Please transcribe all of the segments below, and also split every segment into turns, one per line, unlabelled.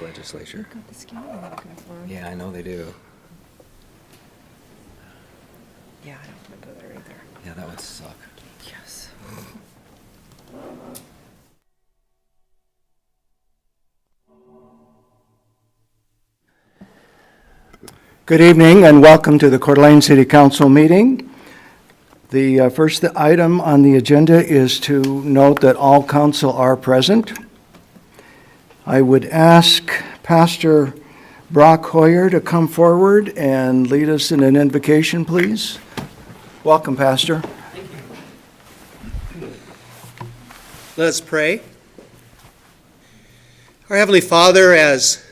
legislature.
Got the skin I'm looking for.
Yeah, I know they do.
Yeah, I don't want to go there either.
Yeah, that would suck.
Yes.
Good evening and welcome to the Coeur d'Alene City Council meeting. The first item on the agenda is to note that all council are present. I would ask Pastor Brock Hoyer to come forward and lead us in an invocation, please. Welcome, Pastor.
Let us pray. Our Heavenly Father, as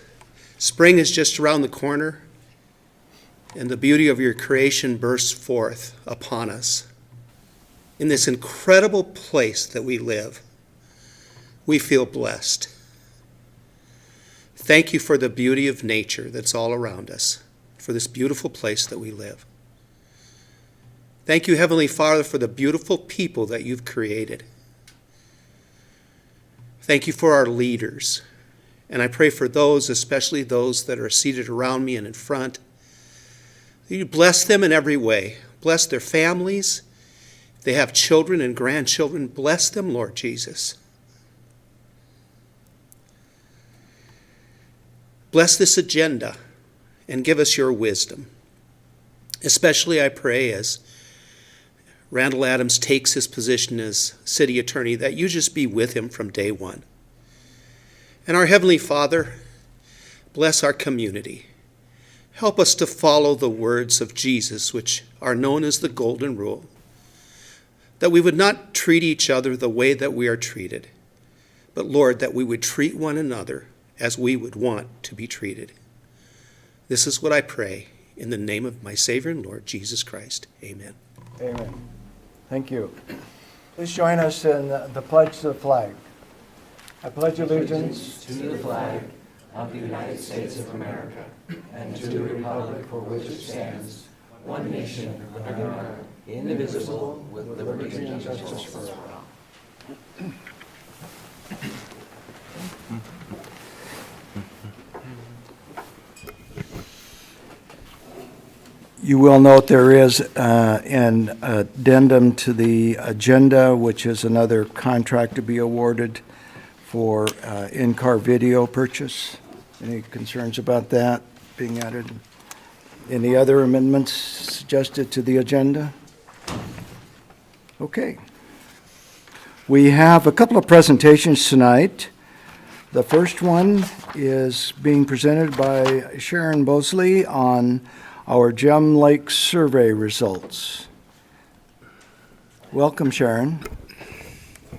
spring is just around the corner and the beauty of your creation bursts forth upon us, in this incredible place that we live, we feel blessed. Thank you for the beauty of nature that's all around us, for this beautiful place that we live. Thank you, Heavenly Father, for the beautiful people that you've created. Thank you for our leaders. And I pray for those, especially those that are seated around me and in front, that you bless them in every way. Bless their families. If they have children and grandchildren, bless them, Lord Jesus. Bless this agenda and give us your wisdom. Especially, I pray, as Randall Adams takes his position as city attorney, that you just be with him from day one. And our Heavenly Father, bless our community. Help us to follow the words of Jesus, which are known as the Golden Rule, that we would not treat each other the way that we are treated, but, Lord, that we would treat one another as we would want to be treated. This is what I pray in the name of my Savior and Lord, Jesus Christ. Amen.
Amen. Thank you. Please join us in the pledge to the flag. I pledge allegiance
to the flag of the United States of America and to the republic for which it stands, one nation under God, indivisible, with liberty and justice for all.
You will note there is an addendum to the agenda, which is another contract to be awarded for in-car video purchase. Any concerns about that being added? Any other amendments suggested to the agenda? Okay. We have a couple of presentations tonight. The first one is being presented by Sharon Bosley on our Gem Lake survey results. Welcome, Sharon.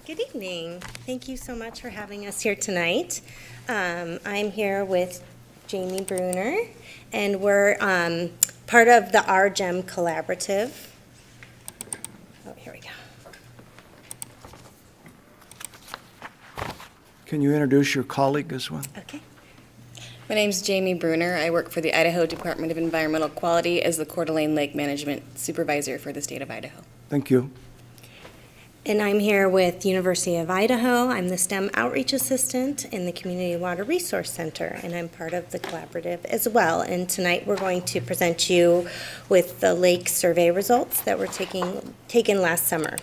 Good evening. Thank you so much for having us here tonight. I'm here with Jamie Bruner, and we're part of the RGEM Collaborative. Oh, here we go.
Can you introduce your colleague as well?
Okay.
My name's Jamie Bruner. I work for the Idaho Department of Environmental Quality as the Coeur d'Alene Lake Management Supervisor for the state of Idaho.
Thank you.
And I'm here with University of Idaho. I'm the STEM Outreach Assistant in the Community Water Resource Center, and I'm part of the collaborative as well. And tonight we're going to present you with the lake survey results that were taken last summer.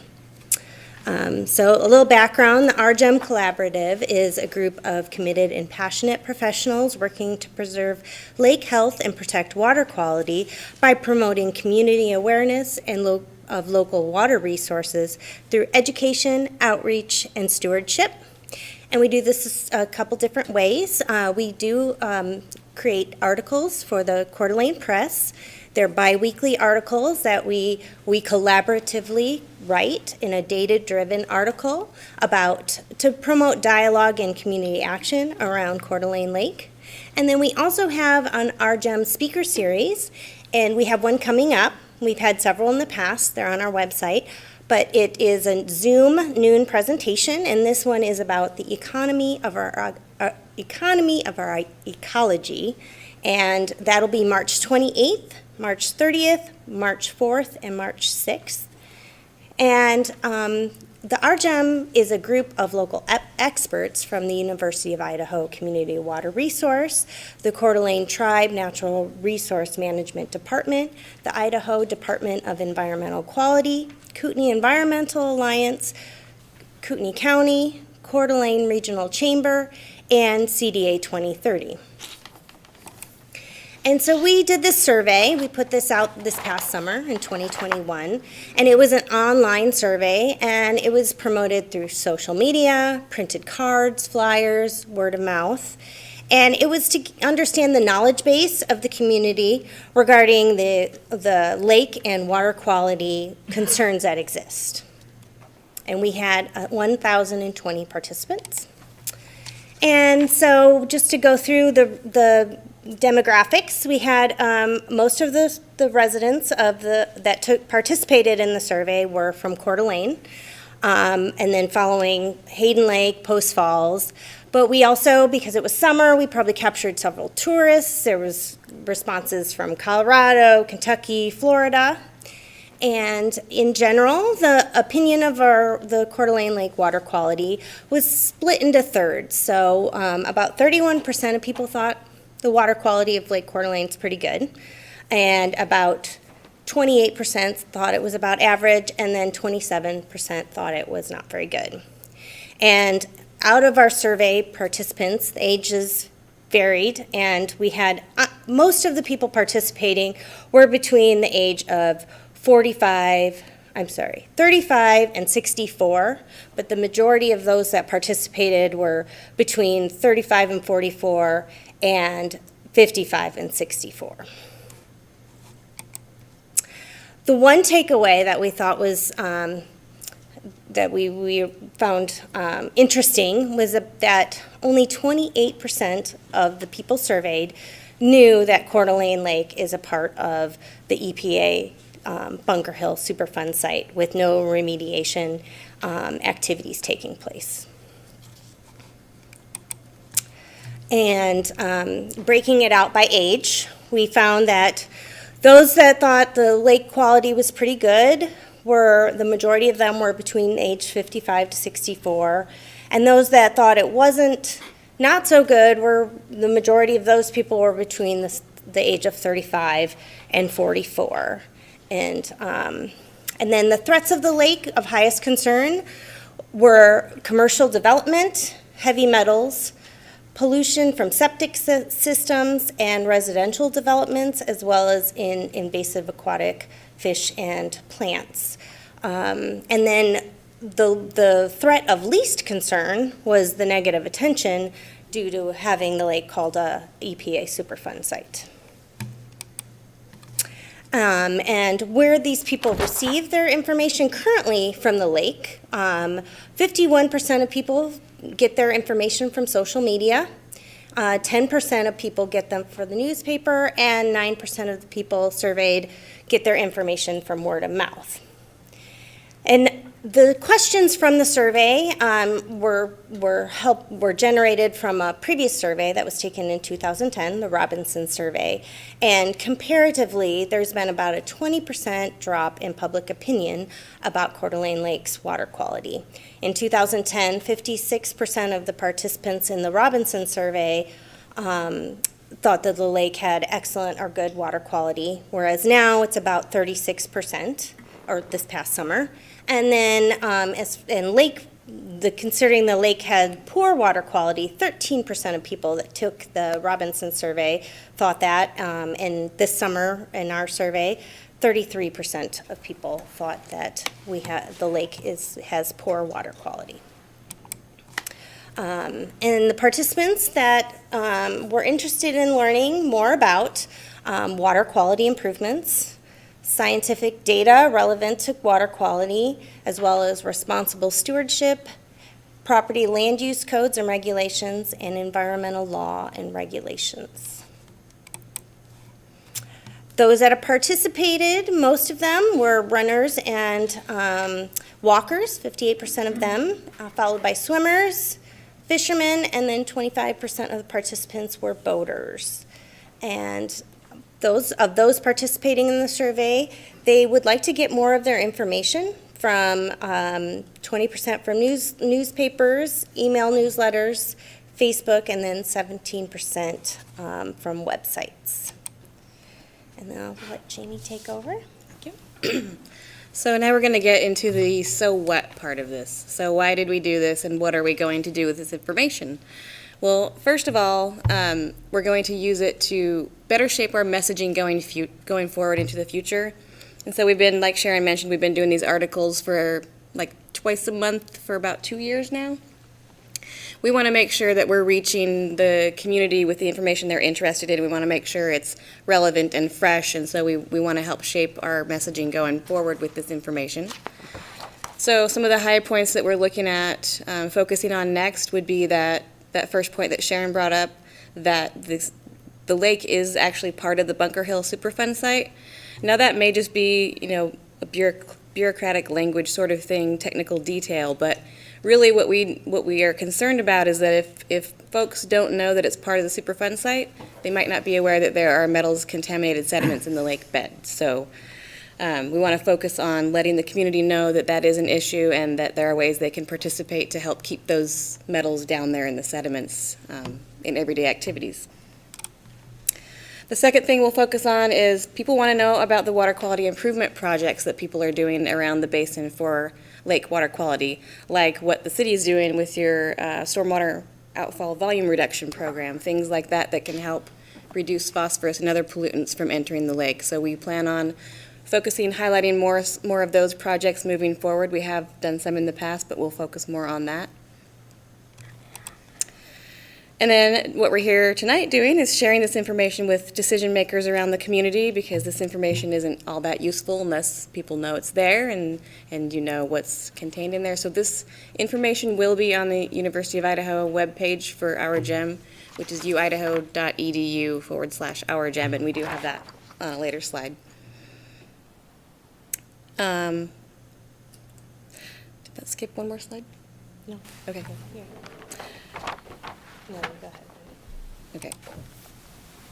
So a little background, the RGEM Collaborative is a group of committed and passionate professionals working to preserve lake health and protect water quality by promoting community awareness and of local water resources through education, outreach, and stewardship. And we do this a couple different ways. We do create articles for the Coeur d'Alene Press. They're bi-weekly articles that we collaboratively write in a data-driven article to promote dialogue and community action around Coeur d'Alene Lake. And then we also have an RGEM speaker series, and we have one coming up. We've had several in the past. They're on our website. But it is a Zoom noon presentation, and this one is about the economy of our ecology. And that'll be March 28th, March 30th, March 4th, and March 6th. And The RGEM is a group of local experts from the University of Idaho Community Water Resource, the Coeur d'Alene Tribe Natural Resource Management Department, the Idaho Department of Environmental Quality, Kootenai Environmental Alliance, Kootenai County, Coeur d'Alene Regional Chamber, and CDA 2030. And so we did this survey. We put this out this past summer in 2021, and it was an online survey, and it was promoted through social media, printed cards, flyers, word of mouth. And it was to understand the knowledge base of the community regarding the lake and water quality concerns that exist. And we had 1,020 participants. And so just to go through the demographics, we had most of the residents that participated in the survey were from Coeur d'Alene, and then following Hayden Lake, Post Falls. But we also, because it was summer, we probably captured several tourists. There was responses from Colorado, Kentucky, Florida. And in general, the opinion of the Coeur d'Alene Lake water quality was split into thirds. So about 31% of people thought the water quality of Lake Coeur d'Alene is pretty good, and about 28% thought it was about average, and then 27% thought it was not very good. And out of our survey participants, the ages varied, and we had most of the people participating were between the age of 35 and 64, but the majority of those that participated were between 35 and 44 and 55 and 64. The one takeaway that we thought was, that we found interesting was that only 28% of the people surveyed knew that Coeur d'Alene Lake is a part of the EPA Bunker Hill Superfund site with no remediation activities taking place. And breaking it out by age, we found that those that thought the lake quality was pretty good the majority of them were between age 55 to 64. And those that thought it wasn't not so good the majority of those people were between the age of 35 and 44. And then the threats of the lake of highest concern were commercial development, heavy metals, pollution from septic systems and residential developments, as well as in invasive aquatic fish and plants. And then the threat of least concern was the negative attention due to having the lake called a EPA Superfund site. And where these people receive their information currently from the lake, 51% of people get their information from social media, 10% of people get them from the newspaper, and 9% of the people surveyed get their information from word of mouth. And the questions from the survey were generated from a previous survey that was taken in 2010, the Robinson survey. And comparatively, there's been about a 20% drop in public opinion about Coeur d'Alene Lake's water quality. In 2010, 56% of the participants in the Robinson survey thought that the lake had excellent or good water quality, whereas now it's about 36%, or this past summer. And then considering the lake had poor water quality, 13% of people that took the Robinson survey thought that. And this summer in our survey, 33% of people thought that the lake has poor water quality. And the participants that were interested in learning more about water quality improvements, scientific data relevant to water quality, as well as responsible stewardship, property land use codes and regulations, and environmental law and regulations. Those that have participated, most of them were runners and walkers, 58% of them, followed by swimmers, fishermen, and then 25% of the participants were boaters. And those participating in the survey, they would like to get more of their information from 20% from newspapers, email newsletters, Facebook, and then 17% from websites. And then I'll let Jamie take over.
So now we're going to get into the so what part of this. So why did we do this, and what are we going to do with this information? Well, first of all, we're going to use it to better shape our messaging going forward into the future. And so we've been, like Sharon mentioned, we've been doing these articles for like twice a month for about 2 years now. We want to make sure that we're reaching the community with the information they're interested in. We want to make sure it's relevant and fresh, and so we want to help shape our messaging going forward with this information. So some of the high points that we're looking at focusing on next would be that first point that Sharon brought up, that the lake is actually part of the Bunker Hill Superfund site. Now that may just be, a bureaucratic language sort of thing, technical detail, but really what we are concerned about is that if folks don't know that it's part of the Superfund site, they might not be aware that there are metals contaminated sediments in the lake bed. So we want to focus on letting the community know that that is an issue and that there are ways they can participate to help keep those metals down there in the sediments in everyday activities. The second thing we'll focus on is people want to know about the water quality improvement projects that people are doing around the basin for lake water quality, like what the city is doing with your stormwater outfall volume reduction program, things like that that can help reduce phosphorus and other pollutants from entering the lake. So we plan on focusing, highlighting more of those projects moving forward. We have done some in the past, but we'll focus more on that. And then what we're here tonight doing is sharing this information with decision makers around the community, because this information isn't all that useful unless people know it's there and you know what's contained in there. So this information will be on the University of Idaho webpage for Our Gem, which is uidaho.edu/OurGem, and we do have that on a later slide. Did that skip one more slide?
No.
Okay.
No, go ahead.
Okay.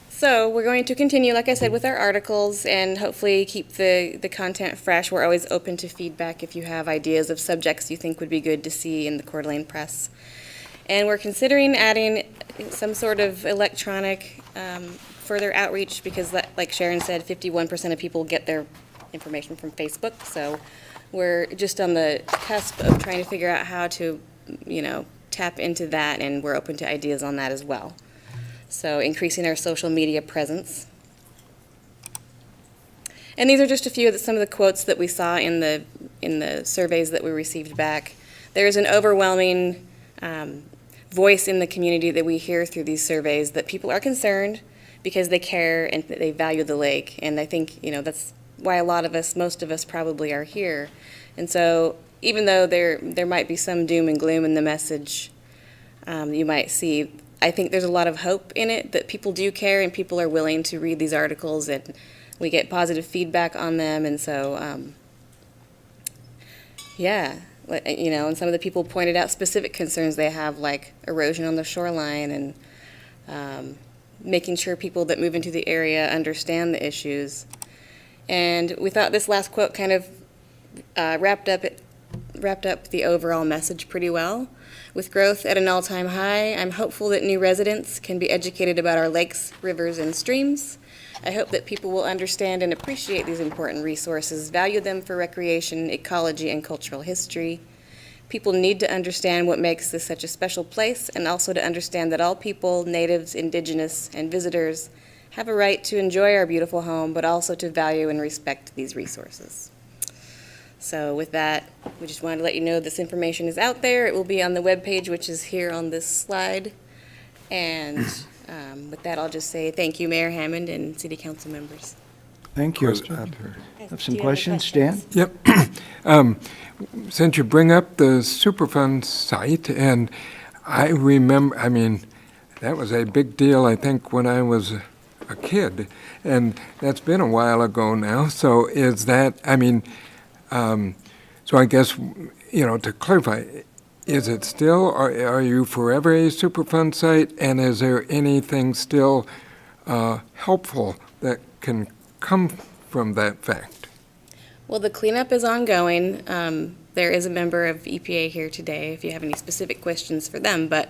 So we're going to continue, like I said, with our articles and hopefully keep the content fresh. We're always open to feedback if you have ideas of subjects you think would be good to see in the Coeur d'Alene Press. And we're considering adding some sort of electronic further outreach, because like Sharon said, 51% of people get their information from Facebook. So we're just on the cusp of trying to figure out how to, tap into that, and we're open to ideas on that as well. So increasing our social media presence. And these are just a few of some of the quotes that we saw in the surveys that we received back. There's an overwhelming voice in the community that we hear through these surveys that people are concerned because they care and they value the lake. And I think, that's why most of us probably are here. And so even though there might be some doom and gloom in the message you might see, I think there's a lot of hope in it, that people do care and people are willing to read these articles, and we get positive feedback on them. And so, and some of the people pointed out specific concerns they have, like erosion on the shoreline and making sure people that move into the area understand the issues. And we thought this last quote kind of wrapped up the overall message pretty well. With growth at an all-time high, I'm hopeful that new residents can be educated about our lakes, rivers, and streams. I hope that people will understand and appreciate these important resources, value them for recreation, ecology, and cultural history. People need to understand what makes this such a special place, and also to understand that all people, natives, indigenous, and visitors, have a right to enjoy our beautiful home, but also to value and respect these resources. So with that, we just wanted to let you know this information is out there. It will be on the webpage, which is here on this slide. And with that, I'll just say thank you, Mayor Hammond and City Council members.
Thank you. Have some questions, Stan?
Yep. Since you bring up the Superfund site, and I remember, that was a big deal, I think, when I was a kid, and that's been a while ago now. So is that, so I guess, to clarify, is it still, are you forever a Superfund site, and is there anything still helpful that can come from that fact?
Well, the cleanup is ongoing. There is a member of EPA here today if you have any specific questions for them, but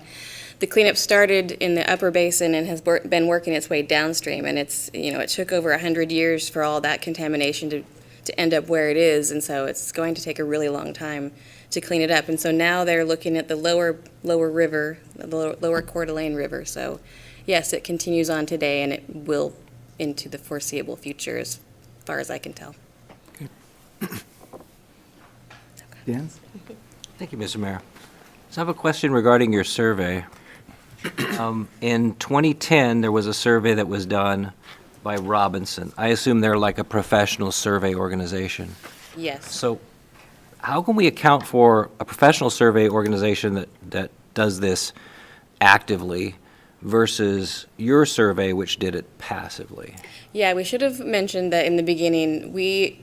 the cleanup started in the upper basin and has been working its way downstream, and it's, it took over 100 years for all that contamination to end up where it is, and so it's going to take a really long time to clean it up. And so now they're looking at the lower river, the lower Coeur d'Alene River. So yes, it continues on today, and it will into the foreseeable future as far as I can tell.
Dan?
Thank you, Mr. Mayor. So I have a question regarding your survey. In 2010, there was a survey that was done by Robinson. I assume they're like a professional survey organization.
Yes.
So how can we account for a professional survey organization that does this actively versus your survey, which did it passively?
Yeah, we should have mentioned that in the beginning. We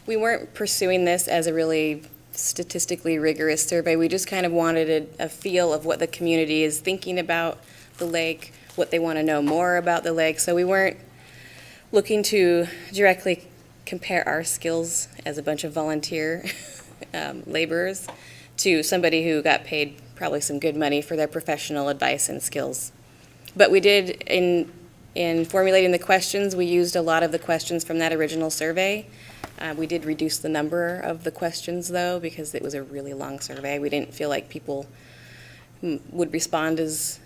weren't pursuing this as a really statistically rigorous survey. We just kind of wanted a feel of what the community is thinking about the lake, what they want to know more about the lake. So we weren't looking to directly compare our skills as a bunch of volunteer laborers to somebody who got paid probably some good money for their professional advice and skills. But we did, in formulating the questions, we used a lot of the questions from that original survey. We did reduce the number of the questions, though, because it was a really long survey. We didn't feel like people would respond as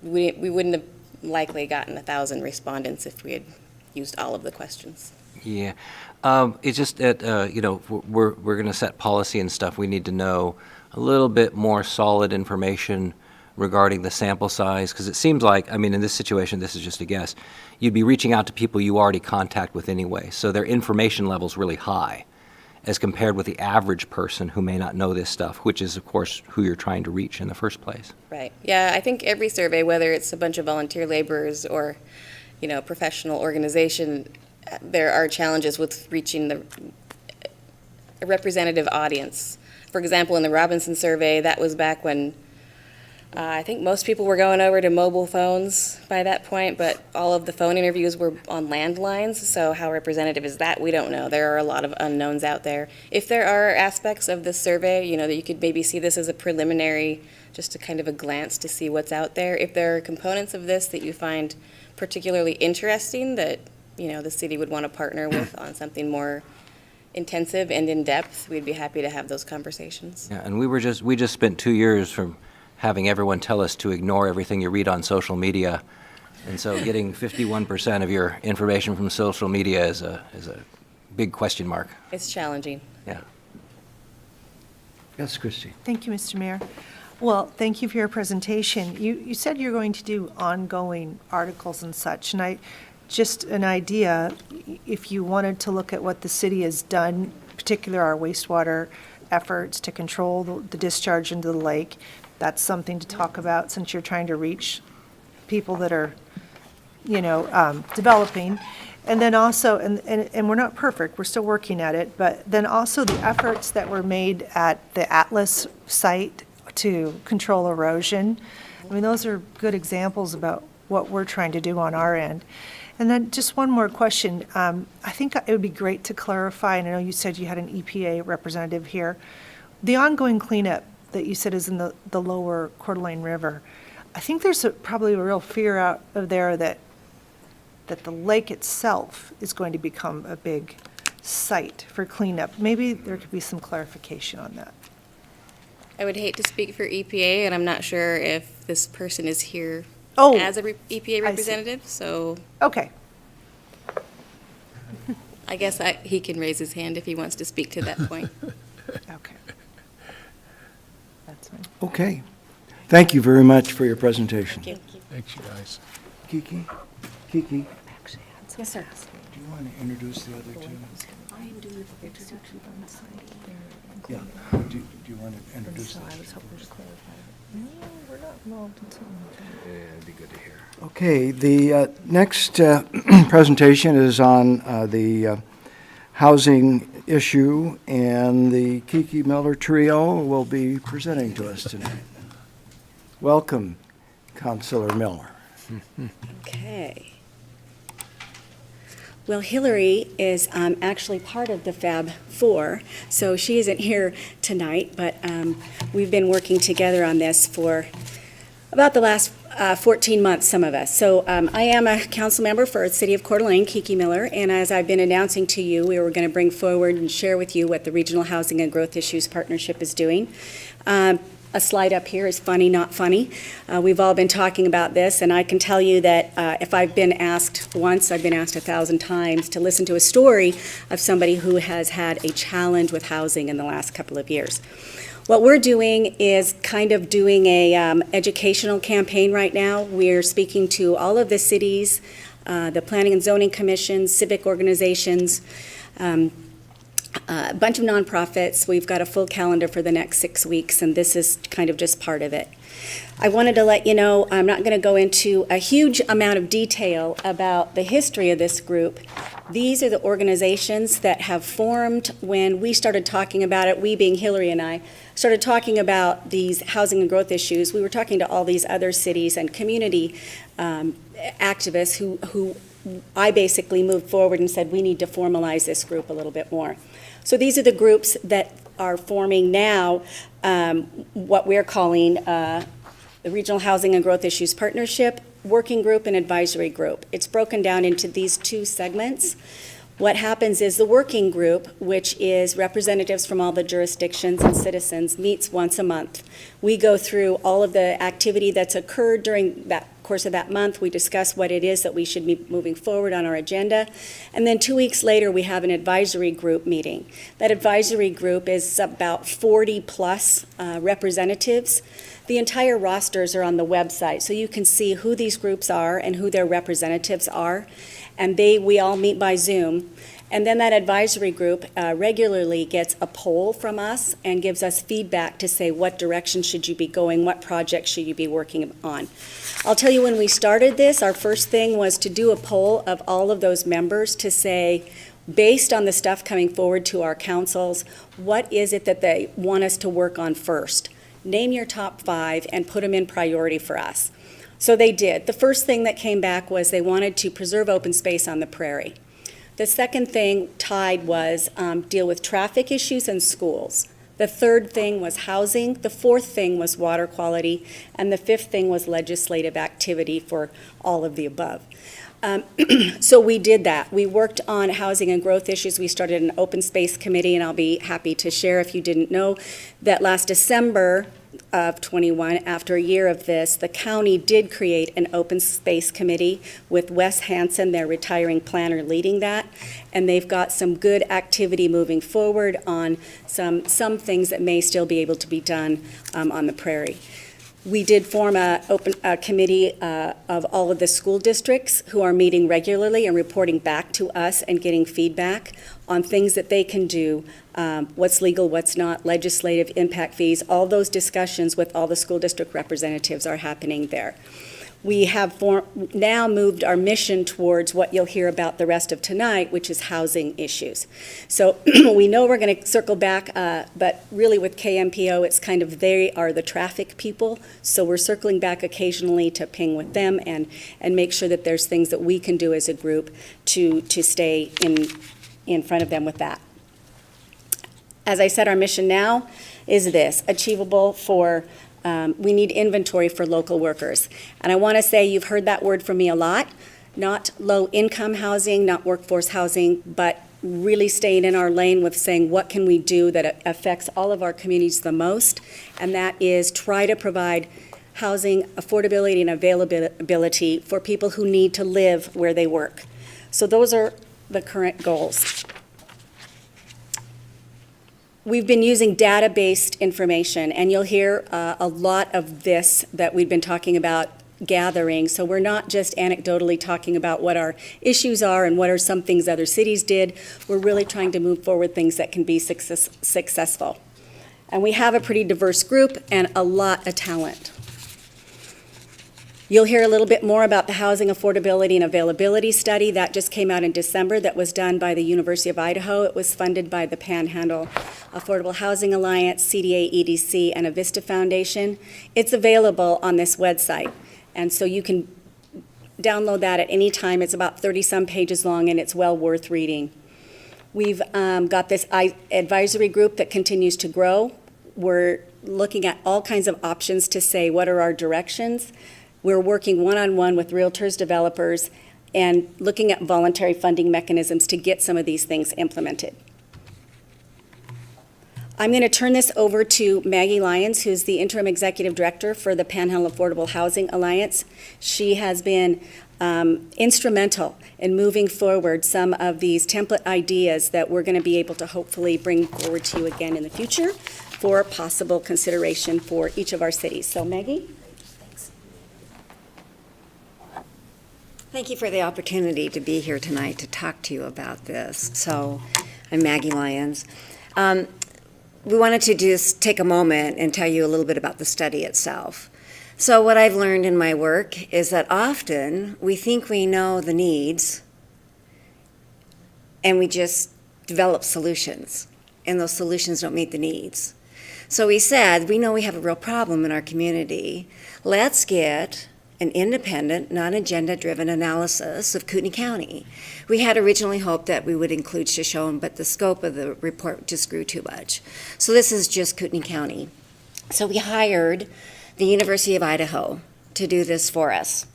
we wouldn't have likely gotten 1,000 respondents if we had used all of the questions.
Yeah. It's just that, we're going to set policy and stuff. We need to know a little bit more solid information regarding the sample size, because it seems like, in this situation, this is just a guess, you'd be reaching out to people you already contact with anyway, so their information level's really high as compared with the average person who may not know this stuff, which is, of course, who you're trying to reach in the first place.
Right. Yeah, I think every survey, whether it's a bunch of volunteer laborers or, a professional organization, there are challenges with reaching a representative audience. For example, in the Robinson survey, that was back when I think most people were going over to mobile phones by that point, but all of the phone interviews were on landlines, so how representative is that? We don't know. There are a lot of unknowns out there. If there are aspects of this survey, that you could maybe see this as a preliminary, just a kind of a glance to see what's out there. If there are components of this that you find particularly interesting that, the city would want to partner with on something more intensive and in-depth, we'd be happy to have those conversations.
Yeah, and we just spent 2 years from having everyone tell us to ignore everything you read on social media. And so getting 51% of your information from social media is a big question mark.
It's challenging.
Yeah.
Yes, Christie.
Thank you, Mr. Mayor. Well, thank you for your presentation. You said you're going to do ongoing articles and such, and just an idea, if you wanted to look at what the city has done, particularly our wastewater efforts to control the discharge into the lake, that's something to talk about since you're trying to reach people that are, developing. And then also, and we're not perfect, we're still working at it, but then also the efforts that were made at the Atlas site to control erosion. Those are good examples about what we're trying to do on our end. And then just one more question. I think it would be great to clarify, and I know you said you had an EPA representative here. The ongoing cleanup that you said is in the lower Coeur d'Alene River, I think there's probably a real fear out of there that the lake itself is going to become a big site for cleanup. Maybe there could be some clarification on that.
I would hate to speak for EPA, and I'm not sure if this person is here
Oh,
as a EPA representative, so
okay.
I guess he can raise his hand if he wants to speak to that point.
Okay. That's fine.
Okay. Thank you very much for your presentation.
Thank you.
Thanks, you guys.
Kiki?
Yes, sir.
Do you want to introduce the other two? Yeah. Do you want to introduce them?
No, we're not involved until.
Yeah, it'd be good to hear.
Okay, the next presentation is on the housing issue, and the Kiki Miller Trio will be presenting to us tonight. Welcome, Councilor Miller.
Okay.
Well, Hillary is actually part of the Fab Four, so she isn't here tonight, but we've been working together on this for about the last 14 months, some of us. So I am a council member for the City of Coeur d'Alene, Kiki Miller, and as I've been announcing to you, we were going to bring forward and share with you what the Regional Housing and Growth Issues Partnership is doing. A slide up here is funny, not funny. We've all been talking about this, and I can tell you that if I've been asked once, I've been asked 1,000 times to listen to a story of somebody who has had a challenge with housing in the last couple of years. What we're doing is kind of doing a educational campaign right now. We're speaking to all of the cities, the Planning and Zoning Commissions, civic organizations, a bunch of nonprofits. We've got a full calendar for the next 6 weeks, and this is kind of just part of it. I wanted to let you know, I'm not going to go into a huge amount of detail about the history of this group. These are the organizations that have formed when we started talking about it, we being Hillary and I, started talking about these housing and growth issues. We were talking to all these other cities and community activists who I basically moved forward and said we need to formalize this group a little bit more. So these are the groups that are forming now what we're calling the Regional Housing and Growth Issues Partnership, Working Group, and Advisory Group. It's broken down into these two segments. What happens is the Working Group, which is representatives from all the jurisdictions and citizens, meets once a month. We go through all of the activity that's occurred during that course of that month. We discuss what it is that we should be moving forward on our agenda. And then 2 weeks later, we have an advisory group meeting. That advisory group is about 40 plus representatives. The entire rosters are on the website, so you can see who these groups are and who their representatives are. And we all meet by Zoom. And then that advisory group regularly gets a poll from us and gives us feedback to say what direction should you be going, what projects should you be working on. I'll tell you, when we started this, our first thing was to do a poll of all of those members to say, based on the stuff coming forward to our councils, what is it that they want us to work on first? Name your top 5 and put them in priority for us. So they did. The first thing that came back was they wanted to preserve open space on the prairie. The second thing tied was deal with traffic issues in schools. The third thing was housing. The fourth thing was water quality. And the fifth thing was legislative activity for all of the above. So we did that. We worked on housing and growth issues. We started an open space committee, and I'll be happy to share, if you didn't know, that last December of 21, after a year of this, the county did create an open space committee with Wes Hansen, their retiring planner, leading that. And they've got some good activity moving forward on some things that may still be able to be done on the prairie. We did form a committee of all of the school districts who are meeting regularly and reporting back to us and getting feedback on things that they can do, what's legal, what's not, legislative impact fees. All those discussions with all the school district representatives are happening there. We have now moved our mission towards what you'll hear about the rest of tonight, which is housing issues. So we know we're going to circle back, but really with KMPO, it's kind of they are the traffic people. So we're circling back occasionally to ping with them and make sure that there's things that we can do as a group to stay in front of them with that. As I said, our mission now is this: achievable for we need inventory for local workers. And I want to say, you've heard that word from me a lot, not low-income housing, not workforce housing, but really staying in our lane with saying what can we do that affects all of our communities the most, and that is try to provide housing affordability and availability for people who need to live where they work. So those are the current goals. We've been using data-based information, and you'll hear a lot of this that we've been talking about gathering. So we're not just anecdotally talking about what our issues are and what are some things other cities did. We're really trying to move forward things that can be successful. And we have a pretty diverse group and a lot of talent. You'll hear a little bit more about the housing affordability and availability study. That just came out in December. That was done by the University of Idaho. It was funded by the Panhandle Affordable Housing Alliance, CDA, EDC, and Avista Foundation. It's available on this website. And so you can download that at any time. It's about 30-some pages long, and it's well worth reading. We've got this advisory group that continues to grow. We're looking at all kinds of options to say what are our directions. We're working one-on-one with realtors, developers, and looking at voluntary funding mechanisms to get some of these things implemented. I'm going to turn this over to Maggie Lyons, who's the interim executive director for the Panhandle Affordable Housing Alliance. She has been instrumental in moving forward some of these template ideas that we're going to be able to hopefully bring forward to you again in the future for possible consideration for each of our cities. So Maggie?
Thank you for the opportunity to be here tonight to talk to you about this. So, I'm Maggie Lyons. We wanted to just take a moment and tell you a little bit about the study itself. So what I've learned in my work is that often we think we know the needs and we just develop solutions, and those solutions don't meet the needs. So we said, we know we have a real problem in our community. Let's get an independent, non-agenda-driven analysis of Kootenai County. We had originally hoped that we would include Shoshone, but the scope of the report just grew too much. So this is just Kootenai County. So we hired the University of Idaho to do this for us.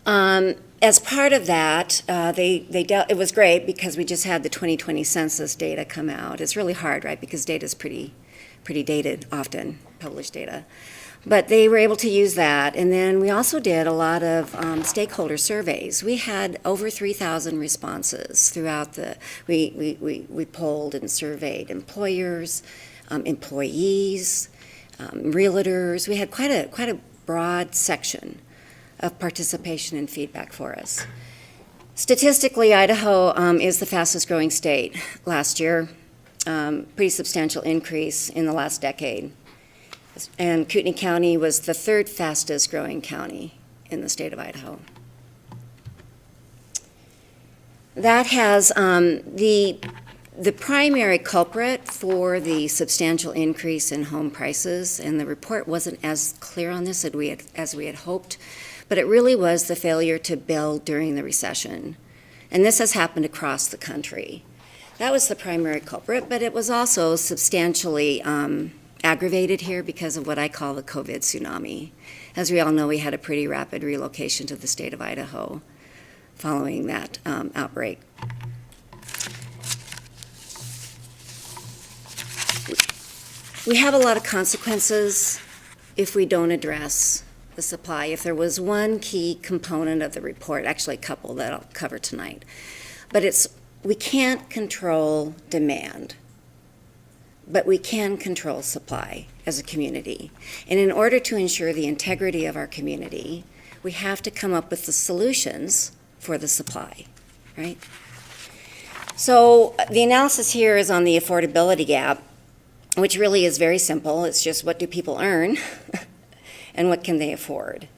As part of that, it was great because we just had the 2020 census data come out. It's really hard, right, because data is pretty dated often, published data. But they were able to use that. And then we also did a lot of stakeholder surveys. We had over 3,000 responses throughout we polled and surveyed employers, employees, realtors. We had quite a broad section of participation and feedback for us. Statistically, Idaho is the fastest growing state last year. Pretty substantial increase in the last decade. And Kootenai County was the third fastest growing county in the state of Idaho. That has the primary culprit for the substantial increase in home prices, and the report wasn't as clear on this as we had hoped, but it really was the failure to build during the recession. And this has happened across the country. That was the primary culprit, but it was also substantially aggravated here because of what I call the COVID tsunami. As we all know, we had a pretty rapid relocation to the state of Idaho following that outbreak. We have a lot of consequences if we don't address the supply. If there was one key component of the report, actually a couple that I'll cover tonight, but we can't control demand, but we can control supply as a community. And in order to ensure the integrity of our community, we have to come up with the solutions for the supply, right? So the analysis here is on the affordability gap, which really is very simple. It's just what do people earn and what can they afford?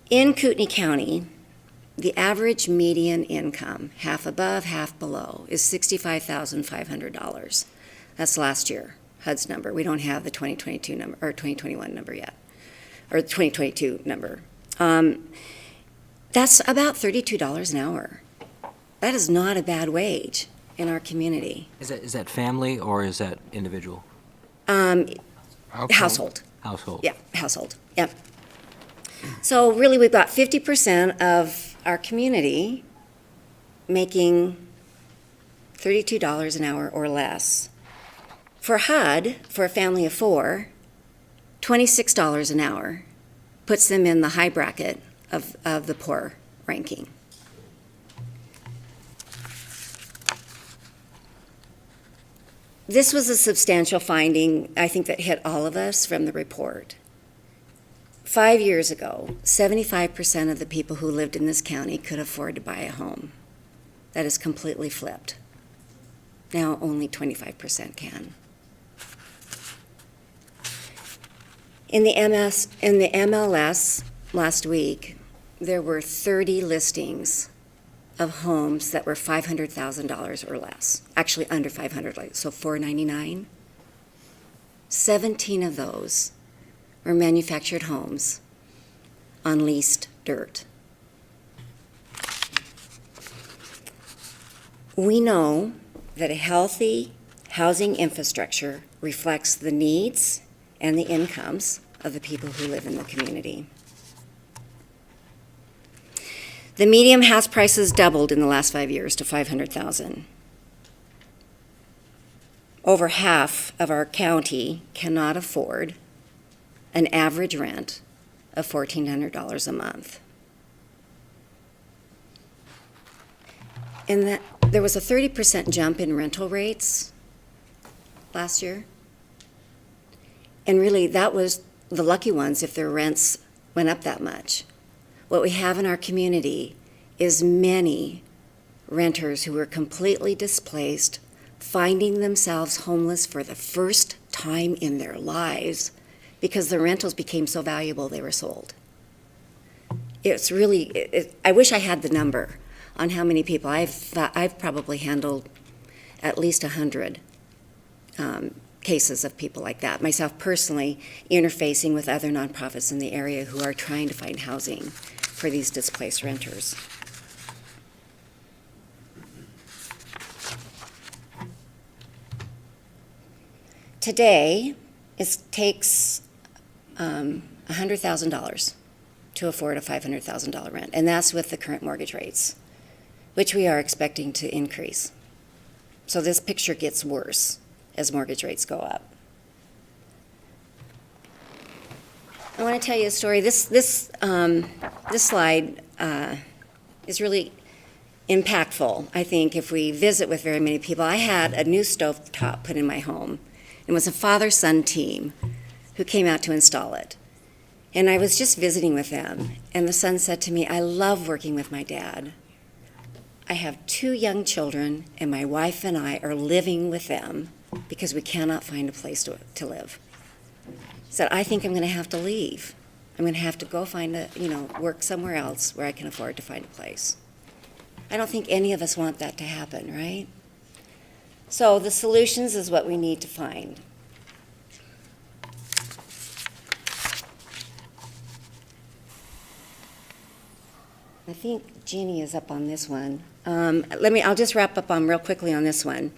In Kootenai County, the average median income, half above, half below, is $65,500. That's last year, HUD's number. We don't have the 2022 number or 2021 number yet, or the 2022 number. That's about $32 an hour. That is not a bad wage in our community.
Is that family or is that individual?
Household.
Household.
Yeah, household. Yep. So really, we've got 50% of our community making $32 an hour or less. For HUD, for a family of four, $26 an hour puts them in the high bracket of the poor ranking. This was a substantial finding, I think, that hit all of us from the report. 5 years ago, 75% of the people who lived in this county could afford to buy a home. That is completely flipped. Now only 25% can. In the MLS last week, there were 30 listings of homes that were $500,000 or less, actually under $500,000, so $499. 17 of those
or manufactured homes on leased dirt. We know that a healthy housing infrastructure reflects the needs and the incomes of the people who live in the community. The median house prices doubled in the last 5 years to $500,000. Over half of our county cannot afford an average rent of $1,400 a month. And that there was a 30% jump in rental rates last year. And really, that was the lucky ones if their rents went up that much. What we have in our community is many renters who were completely displaced, finding themselves homeless for the first time in their lives because the rentals became so valuable they were sold. It's really, I wish I had the number on how many people. I've probably handled at least 100 cases of people like that. Myself personally, interfacing with other nonprofits in the area who are trying to find housing for these displaced renters. Today, it takes $100,000 to afford a $500,000 rent, and that's with the current mortgage rates, which we are expecting to increase. So this picture gets worse as mortgage rates go up. I want to tell you a story. This slide is really impactful, I think, if we visit with very many people. I had a new stovetop put in my home. It was a father-son team who came out to install it. And I was just visiting with them, and the son said to me, "I love working with my dad. I have 2 young children, and my wife and I are living with them because we cannot find a place to live." He said, "I think I'm going to have to leave. I'm going to have to go find work somewhere else where I can afford to find a place." I don't think any of us want that to happen, right? So the solutions is what we need to find. I think Jeannie is up on this one. I'll just wrap up real quickly on this one.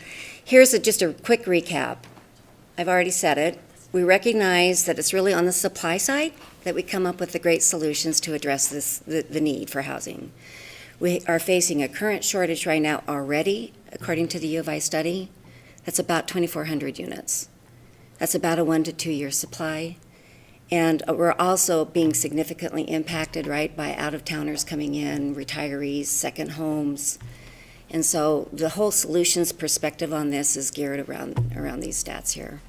Here's just a quick recap. I've already said it. We recognize that it's really on the supply side that we come up with the great solutions to address the need for housing. We are facing a current shortage right now already, according to the U of I study. That's about 2,400 units. That's about a 1 to 2 year supply. And we're also being significantly impacted, right, by out-of-towners coming in, retirees, second homes. And so the whole solutions perspective on this is geared around these stats here.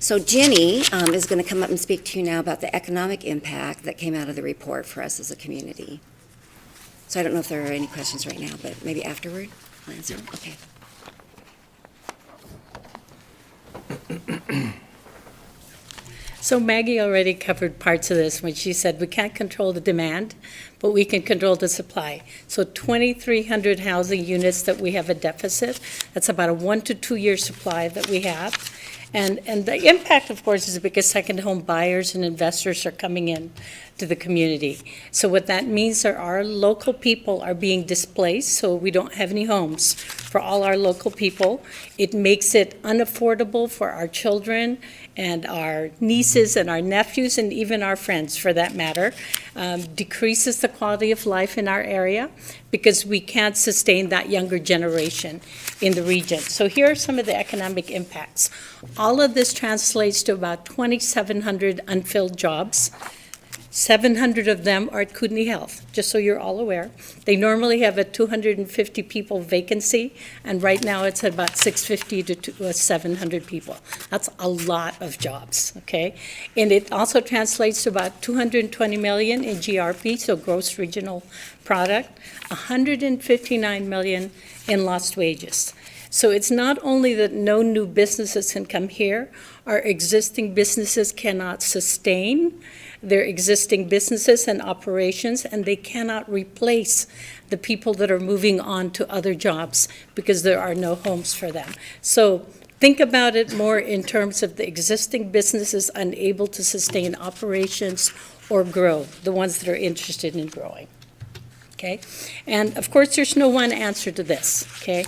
So Ginny is going to come up and speak to you now about the economic impact that came out of the report for us as a community. So I don't know if there are any questions right now, but maybe afterward I'll answer. Okay.
So Maggie already covered parts of this when she said we can't control the demand, but we can control the supply. So 2,300 housing units that we have a deficit, that's about a 1 to 2 year supply that we have. And the impact, of course, is because second home buyers and investors are coming in to the community. So what that means are our local people are being displaced, so we don't have any homes for all our local people. It makes it unaffordable for our children and our nieces and our nephews and even our friends, for that matter. Decreases the quality of life in our area because we can't sustain that younger generation in the region. So here are some of the economic impacts. All of this translates to about 2,700 unfilled jobs. 700 of them are at Kootenai Health, just so you're all aware. They normally have a 250 people vacancy, and right now it's at about 650 to 700 people. That's a lot of jobs, okay? And it also translates to about 220 million in GRP, so gross regional product, 159 million in lost wages. So it's not only that no new businesses can come here, our existing businesses cannot sustain their existing businesses and operations, and they cannot replace the people that are moving on to other jobs because there are no homes for them. So think about it more in terms of the existing businesses unable to sustain operations or grow, the ones that are interested in growing. Okay? And of course, there's no one answer to this, okay?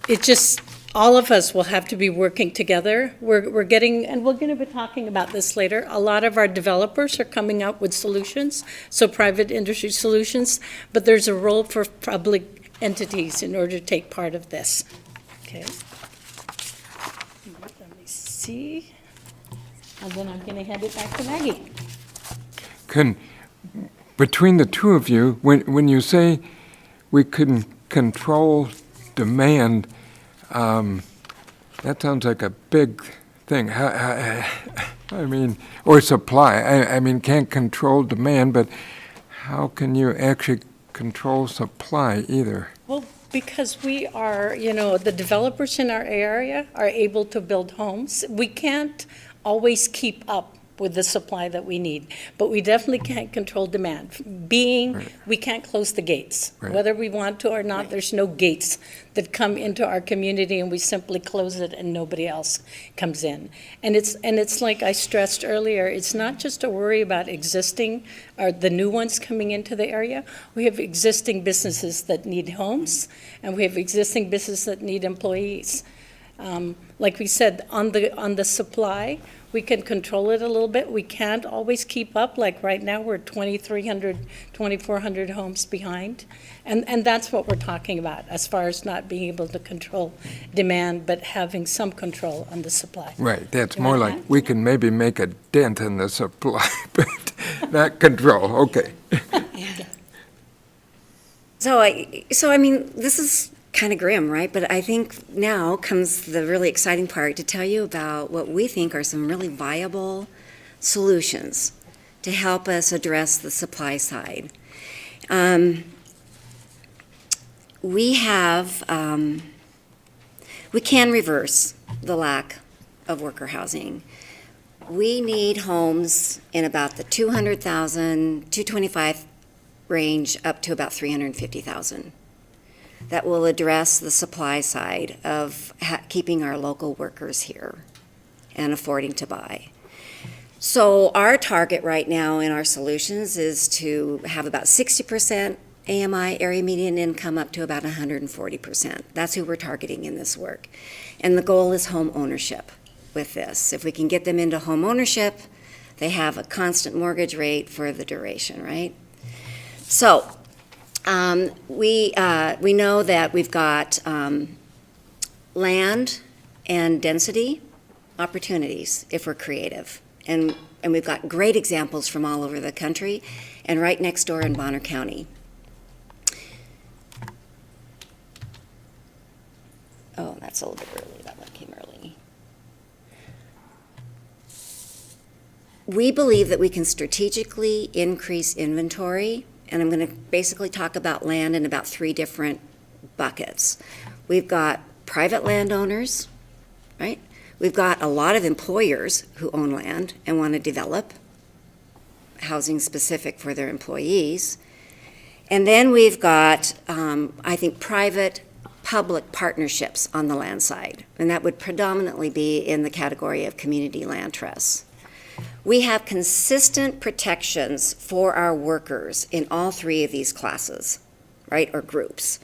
It just, all of us will have to be working together. We're getting, and we're going to be talking about this later, a lot of our developers are coming up with solutions, so private industry solutions, but there's a role for public entities in order to take part of this. Okay? Let me see. And then I'm going to hand it back to Maggie.
Between the two of you, when you say we can control demand, that sounds like a big thing. I mean, or supply. I mean, can't control demand, but how can you actually control supply either?
Well, because we are, the developers in our area are able to build homes. We can't always keep up with the supply that we need, but we definitely can't control demand.
Right.
We can't close the gates.
Right.
Whether we want to or not, there's no gates that come into our community, and we simply close it and nobody else comes in. And it's like I stressed earlier, it's not just a worry about existing or the new ones coming into the area. We have existing businesses that need homes, and we have existing businesses that need employees. Like we said, on the supply, we can control it a little bit. We can't always keep up. Like right now, we're 2,300, 2,400 homes behind. And that's what we're talking about as far as not being able to control demand, but having some control on the supply.
Right, that's
You
more
want
like,
that?
we can maybe make a dent in the supply, but not control, okay.
So I mean, this is kind of grim, right? But I think now comes the really exciting part to tell you about what we think are some really viable solutions to help us address the supply side. We can reverse the lack of worker housing. We need homes in about the 200,000, 225 range up to about 350,000. That will address the supply side of keeping our local workers here and affording to buy. So our target right now in our solutions is to have about 60% AMI, area median income, up to about 140%. That's who we're targeting in this work. And the goal is home ownership with this. If we can get them into home ownership, they have a constant mortgage rate for the duration, right? So we know that we've got land and density opportunities if we're creative. And we've got great examples from all over the country and right next door in Bonner County. Oh, that's a little bit early. That one came early. We believe that we can strategically increase inventory, and I'm going to basically talk about land in about 3 different buckets. We've got private landowners, right? We've got a lot of employers who own land and want to develop housing specific for their employees. And then we've got, I think, private-public partnerships on the land side, and that would predominantly be in the category of community land trusts. We have consistent protections for our workers in all 3 of these classes, right, or groups.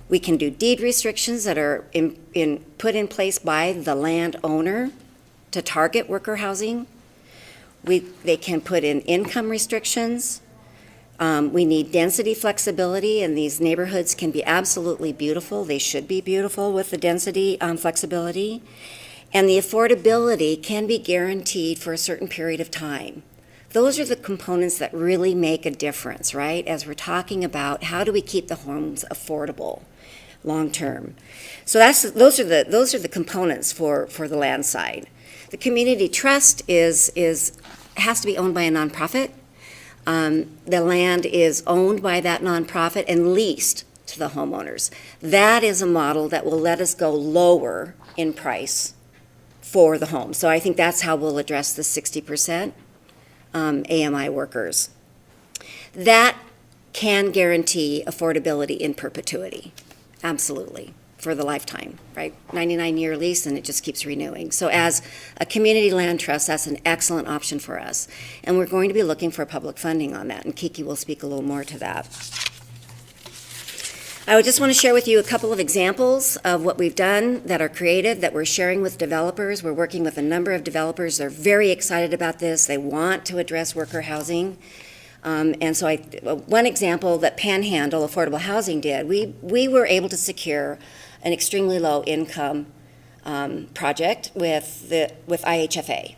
We can do deed restrictions that are put in place by the landowner to target worker housing. They can put in income restrictions. We need density flexibility, and these neighborhoods can be absolutely beautiful. They should be beautiful with the density flexibility. And the affordability can be guaranteed for a certain period of time. Those are the components that really make a difference, right? As we're talking about how do we keep the homes affordable long-term. So those are the components for the land side. The community trust has to be owned by a nonprofit. The land is owned by that nonprofit and leased to the homeowners. That is a model that will let us go lower in price for the home. So I think that's how we'll address the 60% AMI workers. That can guarantee affordability in perpetuity, absolutely. for the lifetime, right? 99-year lease, and it just keeps renewing. So as a community land trust, that's an excellent option for us. And we're going to be looking for public funding on that, and Kiki will speak a little more to that. I would just want to share with you a couple of examples of what we've done that are creative, that we're sharing with developers. We're working with a number of developers. They're very excited about this. They want to address worker housing. And so one example that Panhandle Affordable Housing did, we were able to secure an extremely low income project with IHFA.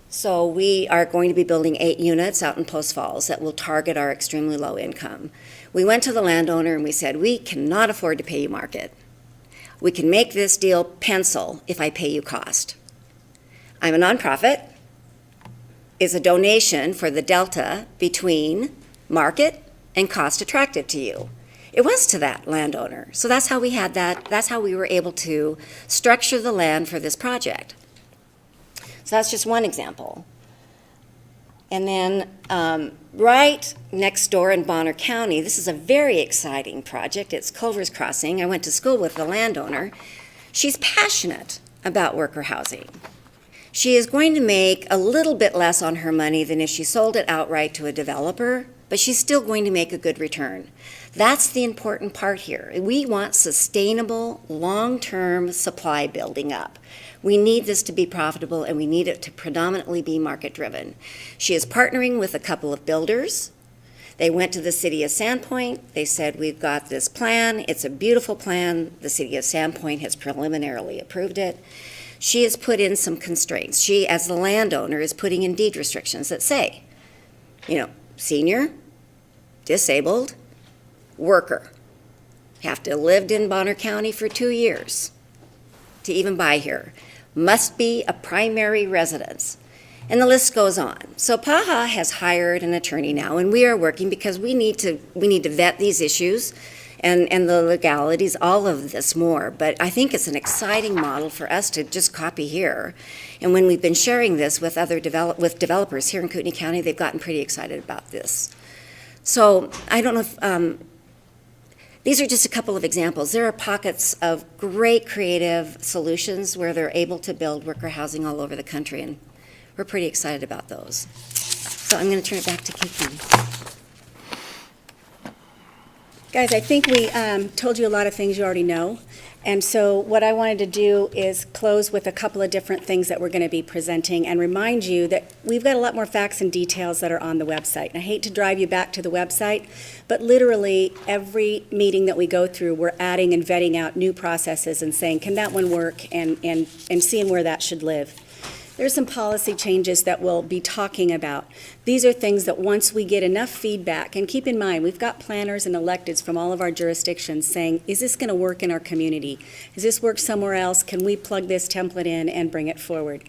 So we are going to be building 8 units out in Post Falls that will target our extremely low income. We went to the landowner and we said, we cannot afford to pay you market. We can make this deal pencil if I pay you cost. I'm a nonprofit. Is a donation for the delta between market and cost attractive to you. It was to that landowner. So that's how we had that. That's how we were able to structure the land for this project. So that's just one example. And then right next door in Bonner County, this is a very exciting project. It's Culver's Crossing. I went to school with the landowner. She's passionate about worker housing. She is going to make a little bit less on her money than if she sold it outright to a developer, but she's still going to make a good return. That's the important part here. We want sustainable, long-term supply building up. We need this to be profitable, and we need it to predominantly be market-driven. She is partnering with a couple of builders. They went to the city of Sandpoint. They said, we've got this plan. It's a beautiful plan. The city of Sandpoint has preliminarily approved it. She has put in some constraints. She, as the landowner, is putting in deed restrictions that say, senior, disabled, worker, have to have lived in Bonner County for 2 years to even buy here, must be a primary residence, and the list goes on. So PAHA has hired an attorney now, and we are working because we need to vet these issues and the legalities, all of this more. But I think it's an exciting model for us to just copy here. And when we've been sharing this with other developers here in Kootenai County, they've gotten pretty excited about this. So I don't know if, these are just a couple of examples. There are pockets of great creative solutions where they're able to build worker housing all over the country, and we're pretty excited about those. So I'm going to turn it back to Kiki.
Guys, I think we told you a lot of things you already know. And so what I wanted to do is close with a couple of different things that we're going to be presenting and remind you that we've got a lot more facts and details that are on the website. And I hate to drive you back to the website, but literally every meeting that we go through, we're adding and vetting out new processes and saying, can that one work, and seeing where that should live. There's some policy changes that we'll be talking about. These are things that once we get enough feedback, and keep in mind, we've got planners and electeds from all of our jurisdictions saying, is this going to work in our community? Does this work somewhere else? Can we plug this template in and bring it forward?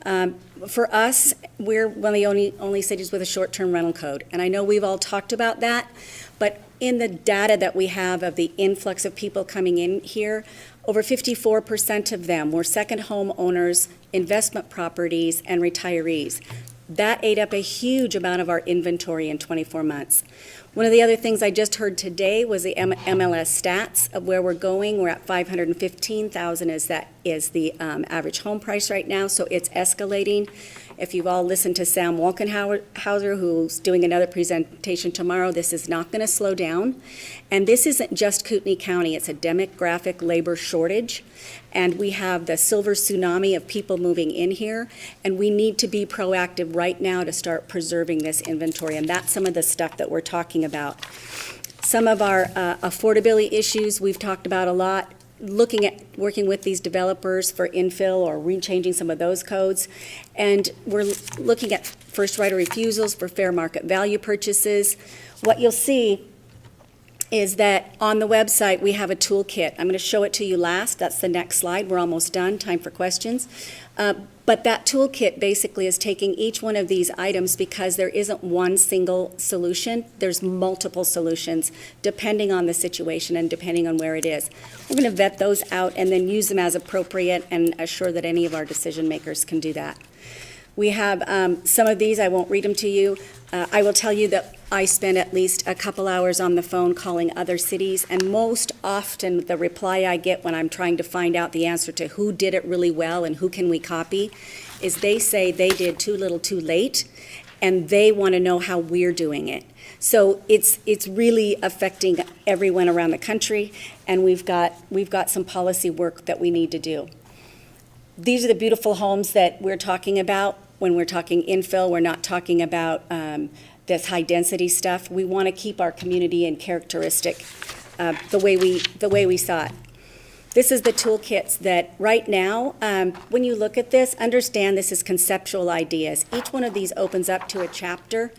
For us, we're one of the only cities with a short-term rental code, and I know we've all talked about that, but in the data that we have of the influx of people coming in here, over 54% of them were second home owners, investment properties, and retirees. That ate up a huge amount of our inventory in 24 months. One of the other things I just heard today was the MLS stats of where we're going. We're at 515,000 is the average home price right now, so it's escalating. If you've all listened to Sam Walkenhauser, who's doing another presentation tomorrow, this is not going to slow down. And this isn't just Kootenai County, it's a demographic labor shortage. And we have the silver tsunami of people moving in here, and we need to be proactive right now to start preserving this inventory, and that's some of the stuff that we're talking about. Some of our affordability issues we've talked about a lot, looking at working with these developers for infill or rechanging some of those codes. And we're looking at first right of refusals for fair market value purchases. What you'll see is that on the website we have a toolkit. I'm going to show it to you last. That's the next slide. We're almost done. Time for questions. But that toolkit basically is taking each one of these items, because there isn't one single solution. There's multiple solutions depending on the situation and depending on where it is. We're going to vet those out and then use them as appropriate and assure that any of our decision makers can do that. We have some of these. I won't read them to you. I will tell you that I spend at least a couple hours on the phone calling other cities, and most often the reply I get when I'm trying to find out the answer to who did it really well and who can we copy is they say they did too little too late, and they want to know how we're doing it. So it's really affecting everyone around the country, and we've got some policy work that we need to do. These are the beautiful homes that we're talking about. When we're talking infill, we're not talking about this high-density stuff. We want to keep our community and characteristic the way we saw it. This is the toolkits that right now, when you look at this, understand this is conceptual ideas. Each one of these opens up to a chapter.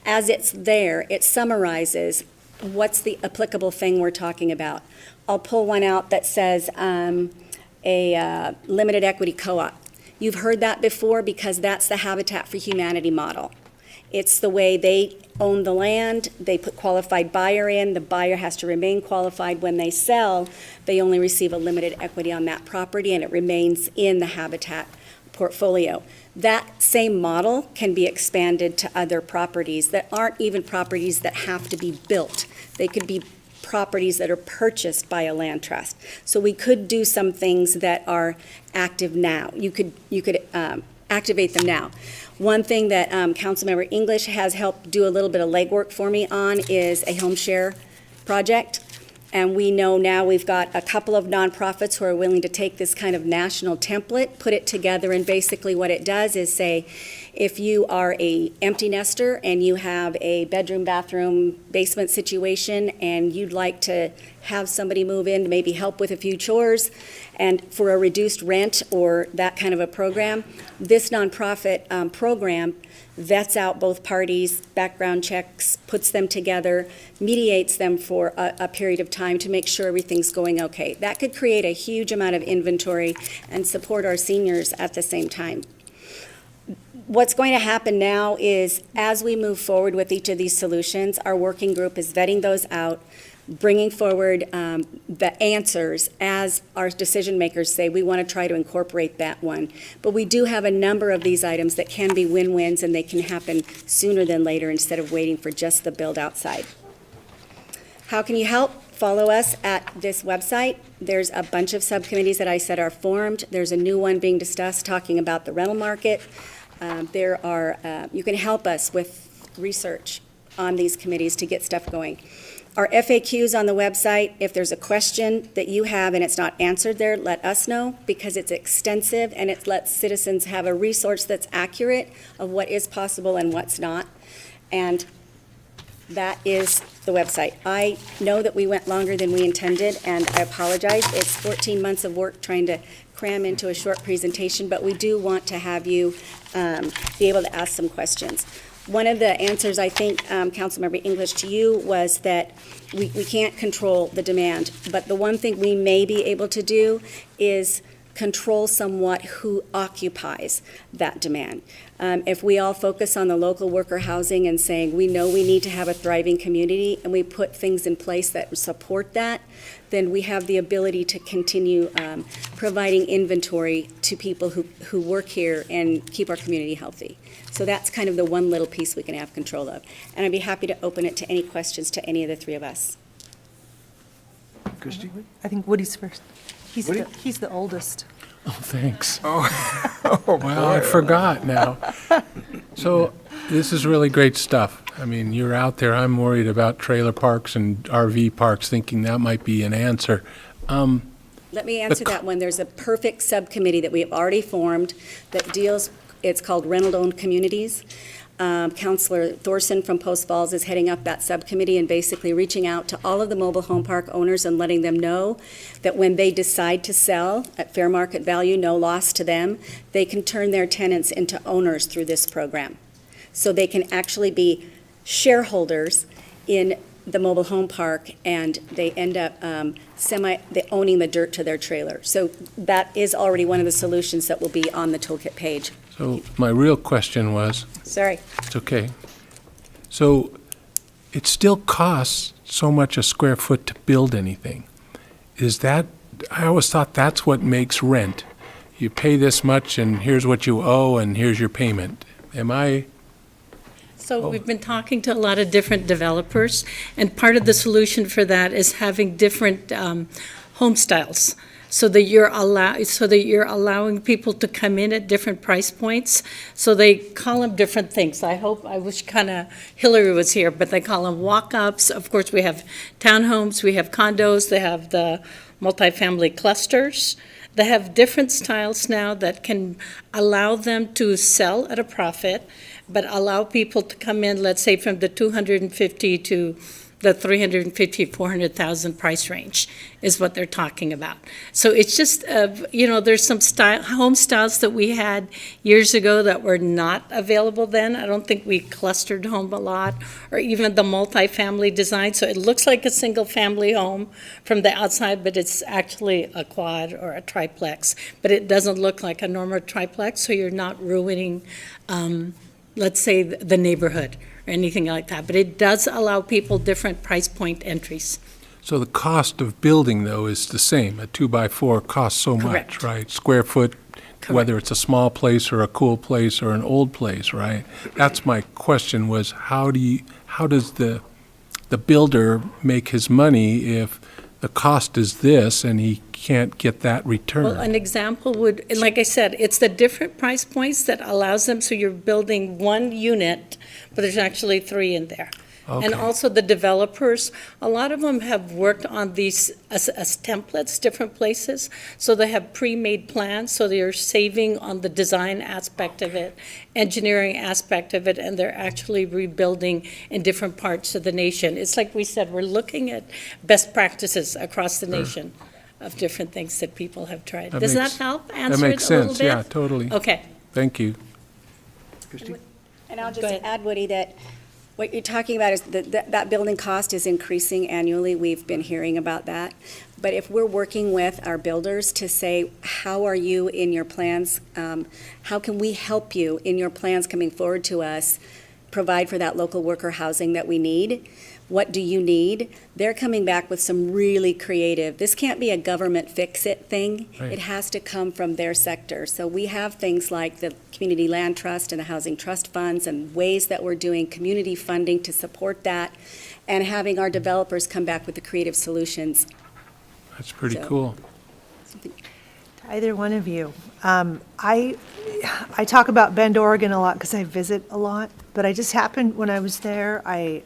As it's there, it summarizes what's the applicable thing we're talking about. I'll pull one out that says a limited equity co-op. You've heard that before because that's the Habitat for Humanity model. It's the way they own the land, they put qualified buyer in, the buyer has to remain qualified. When they sell, they only receive a limited equity on that property and it remains in the Habitat portfolio. That same model can be expanded to other properties that aren't even properties that have to be built. They could be properties that are purchased by a land trust. So we could do some things that are active now. You could activate them now. One thing that Councilmember English has helped do a little bit of legwork for me on is a home share project. And we know now we've got a couple of nonprofits who are willing to take this kind of national template, put it together, and basically what it does is say, if you are a empty nester and you have a bedroom, bathroom, basement situation and you'd like to have somebody move in to maybe help with a few chores and for a reduced rent or that kind of a program, this nonprofit program vets out both parties, background checks, puts them together, mediates them for a period of time to make sure everything's going okay. That could create a huge amount of inventory and support our seniors at the same time. What's going to happen now is as we move forward with each of these solutions, our working group is vetting those out, bringing forward the answers as our decision makers say we want to try to incorporate that one. But we do have a number of these items that can be win-wins and they can happen sooner than later instead of waiting for just the build outside. How can you help? Follow us at this website. There's a bunch of subcommittees that I said are formed. There's a new one being discussed talking about the rental market. You can help us with research on these committees to get stuff going. Our FAQs on the website, if there's a question that you have and it's not answered there, let us know because it's extensive and it lets citizens have a resource that's accurate of what is possible and what's not. And that is the website. I know that we went longer than we intended and I apologize. It's 14 months of work trying to cram into a short presentation, but we do want to have you be able to ask some questions. One of the answers, I think, Councilmember English, to you was that we can't control the demand, but the one thing we may be able to do is control somewhat who occupies that demand. If we all focus on the local worker housing and saying we know we need to have a thriving community and we put things in place that support that, then we have the ability to continue providing inventory to people who work here and keep our community healthy. So that's kind of the one little piece we can have control of. And I'd be happy to open it to any questions to any of the three of us.
Christie?
I think Woody's first. He's
Woody?
he's the oldest.
Oh, thanks.
Oh,
Well, I forgot now. So this is really great stuff. I mean, you're out there, I'm worried about trailer parks and RV parks, thinking that might be an answer.
Let me answer that one. There's a perfect subcommittee that we have already formed that deals, it's called rental-owned communities. Councilor Thorson from Post Falls is heading up that subcommittee and basically reaching out to all of the mobile home park owners and letting them know that when they decide to sell at fair market value, no loss to them, they can turn their tenants into owners through this program. So they can actually be shareholders in the mobile home park and they end up owning the dirt to their trailer. So that is already one of the solutions that will be on the toolkit page.
So my real question was,
Sorry.
it's okay. So it still costs so much a square foot to build anything. Is that, I always thought that's what makes rent. You pay this much and here's what you owe and here's your payment. Am I
So we've been talking to a lot of different developers, and part of the solution for that is having different home styles, so that you're allowing people to come in at different price points. So they call them different things. I wish kind of Hillary was here, but they call them walk-ups. Of course, we have townhomes, we have condos, they have the multifamily clusters. They have different styles now that can allow them to sell at a profit, but allow people to come in, let's say, from the 250 to the 350, 400,000 price range is what they're talking about. So it's just, there's some home styles that we had years ago that were not available then. I don't think we clustered home a lot, or even the multifamily design. So it looks like a single family home from the outside, but it's actually a quad or a triplex. But it doesn't look like a normal triplex, so you're not ruining, let's say, the neighborhood or anything like that. But it does allow people different price point entries.
So the cost of building, though, is the same. A 2x4 costs so
Correct.
much, right? Square foot, whether it's a small place or a cool place or an old place, right? That's my question, was how does the builder make his money if the cost is this and he can't get that return?
Well, an example would, like I said, it's the different price points that allows them, so you're building one unit, but there's actually three in there.
Okay.
And also the developers, a lot of them have worked on these as templates, different places, so they have pre-made plans, so they're saving on the design aspect of it, engineering aspect of it, and they're actually rebuilding in different parts of the nation. It's like we said, we're looking at best practices across the nation of different things that people have tried. Does that help answer it a little bit?
Yeah, totally.
Okay.
Thank you.
Christie?
And I'll
Go
just
ahead.
add, Woody, that what you're talking about is that building cost is increasing annually. We've been hearing about that. But if we're working with our builders to say, how are you in your plans? How can we help you in your plans coming forward to us, provide for that local worker housing that we need? What do you need? They're coming back with some really creative, this can't be a government fix-it thing.
Right.
It has to come from their sector. So we have things like the Community Land Trust and the Housing Trust Funds and ways that we're doing community funding to support that, and having our developers come back with the creative solutions.
That's pretty
So-
cool.
Either one of you. I talk about Bend, Oregon a lot because I visit a lot, but I just happened, when I was there, I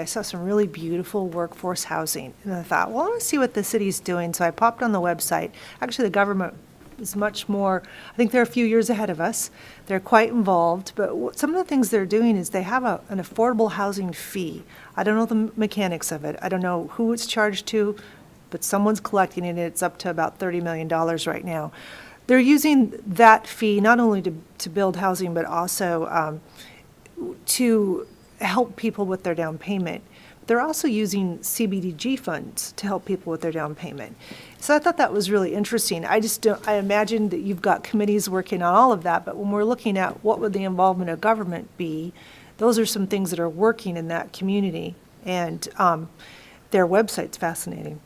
saw some really beautiful workforce housing, and I thought, well, I want to see what the city's doing, so I popped on the website. Actually, the government is much more, I think they're a few years ahead of us. They're quite involved, but some of the things they're doing is they have an affordable housing fee. I don't know the mechanics of it. I don't know who it's charged to, but someone's collecting it, and it's up to about $30 million right now. They're using that fee not only to build housing, but also to help people with their down payment. They're also using CBDG funds to help people with their down payment. So I thought that was really interesting. I imagine that you've got committees working on all of that, but when we're looking at what would the involvement of government be, those are some things that are working in that community, and their website's fascinating.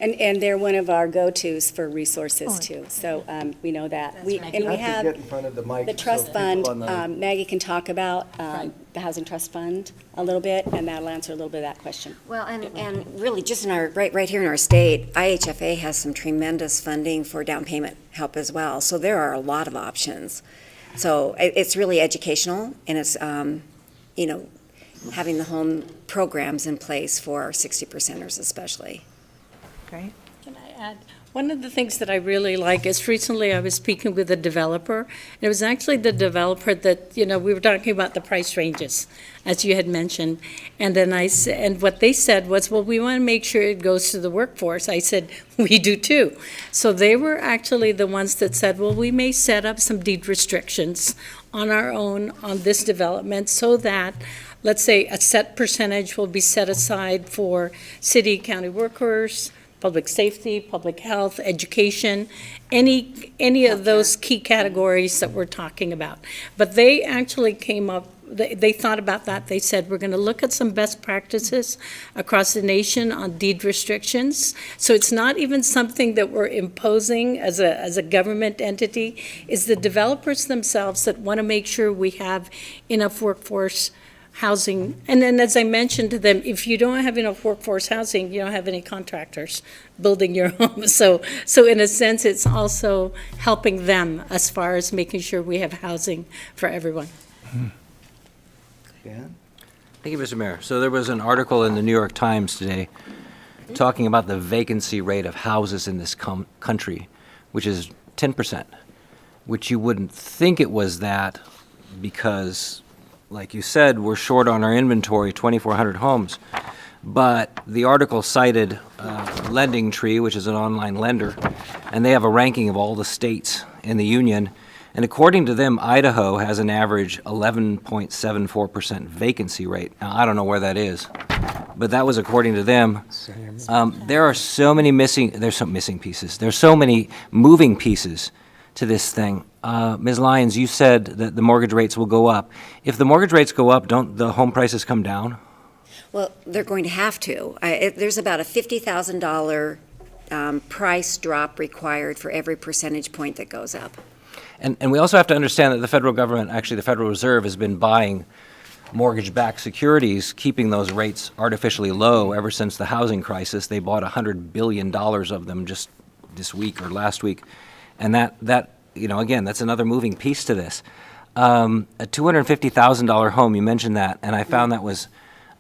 And they're one of our go-tos for resources too, so we know that. And we have the trust fund, Maggie can talk about the Housing Trust Fund a little bit, and that'll answer a little bit of that question.
Well, and really, just in our, right here in our state, IHFA has some tremendous funding for down payment help as well, so there are a lot of options. So it's really educational, and it's, having the home programs in place for our 60%ers especially.
Great.
Can I add? One of the things that I really like is recently I was speaking with a developer, and it was actually the developer that, we were talking about the price ranges, as you had mentioned, and then and what they said was, well, we want to make sure it goes to the workforce. I said, we do too. So they were actually the ones that said, well, we may set up some deed restrictions on our own on this development so that, let's say, a set percentage will be set aside for city, county workers, public safety, public health, education, any of those key categories that we're talking about. But they actually came up they thought about that. They said, we're going to look at some best practices across the nation on deed restrictions. So it's not even something that we're imposing as a government entity. It's the developers themselves that want to make sure we have enough workforce housing. And then, as I mentioned to them, if you don't have enough workforce housing, you don't have any contractors building your home. So in a sense, it's also helping them as far as making sure we have housing for everyone.
Dan?
Thank you, Mr. Mayor. So there was an article in the New York Times today talking about the vacancy rate of houses in this country, which is 10%, which you wouldn't think it was that because, like you said, we're short on our inventory, 2,400 homes. But the article cited Lending Tree, which is an online lender, and they have a ranking of all the states in the union. And according to them, Idaho has an average 11.74% vacancy rate. Now, I don't know where that is, but that was according to them. There are so many there's some missing pieces. There's so many moving pieces to this thing. Ms. Lyons, you said that the mortgage rates will go up. If the mortgage rates go up, don't the home prices come down?
Well, they're going to have to. There's about a $50,000 price drop required for every percentage point that goes up.
And we also have to understand that the federal government, actually the Federal Reserve, has been buying mortgage-backed securities, keeping those rates artificially low ever since the housing crisis. They bought $100 billion of them just this week or last week. And that again, that's another moving piece to this. A $250,000 home, you mentioned that, and I found that was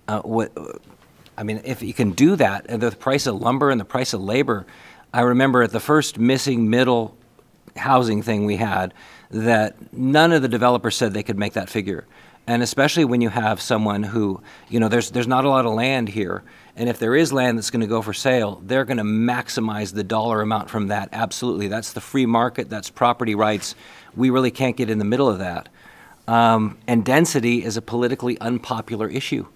if you can do that, and the price of lumber and the price of labor, I remember at the first missing middle housing thing we had, that none of the developers said they could make that figure. And especially when you have someone who, there's not a lot of land here, and if there is land that's going to go for sale, they're going to maximize the dollar amount from that. Absolutely. That's the free market. That's property rights. We really can't get in the middle of that. And density is a politically unpopular issue.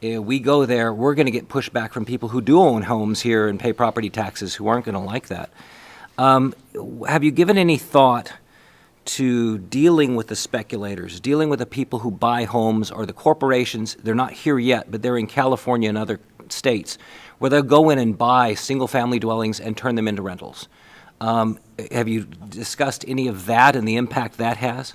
We go there, we're going to get pushback from people who do own homes here and pay property taxes who aren't going to like that. Have you given any thought to dealing with the speculators, dealing with the people who buy homes or the corporations? They're not here yet, but they're in California and other states, where they'll go in and buy single-family dwellings and turn them into rentals. Have you discussed any of that and the impact that has?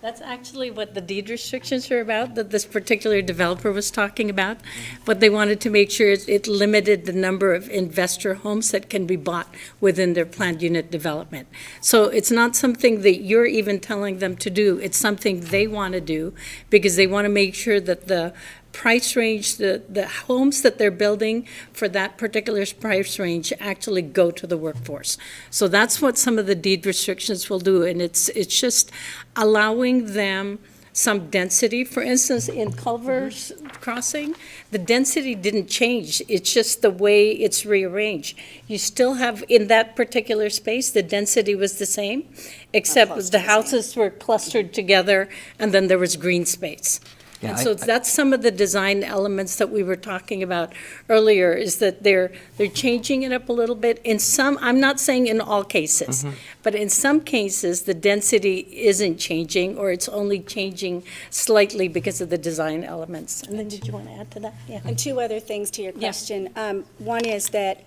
That's actually what the deed restrictions are about, that this particular developer was talking about. What they wanted to make sure is it limited the number of investor homes that can be bought within their planned unit development. So it's not something that you're even telling them to do. It's something they want to do because they want to make sure that the price range, the homes that they're building for that particular price range actually go to the workforce. So that's what some of the deed restrictions will do, and it's just allowing them some density. For instance, in Culver's crossing, the density didn't change. It's just the way it's rearranged. You still have, in that particular space, the density was the same, except the houses were clustered together, and then there was green space.
Yeah,
And so that's some of the design elements that we were talking about earlier, is that they're changing it up a little bit. In some, I'm not saying in all cases, but in some cases, the density isn't changing, or it's only changing slightly because of the design elements. And then did you want to add to that? Yeah.
And two other things to your
Yeah.
question. One is that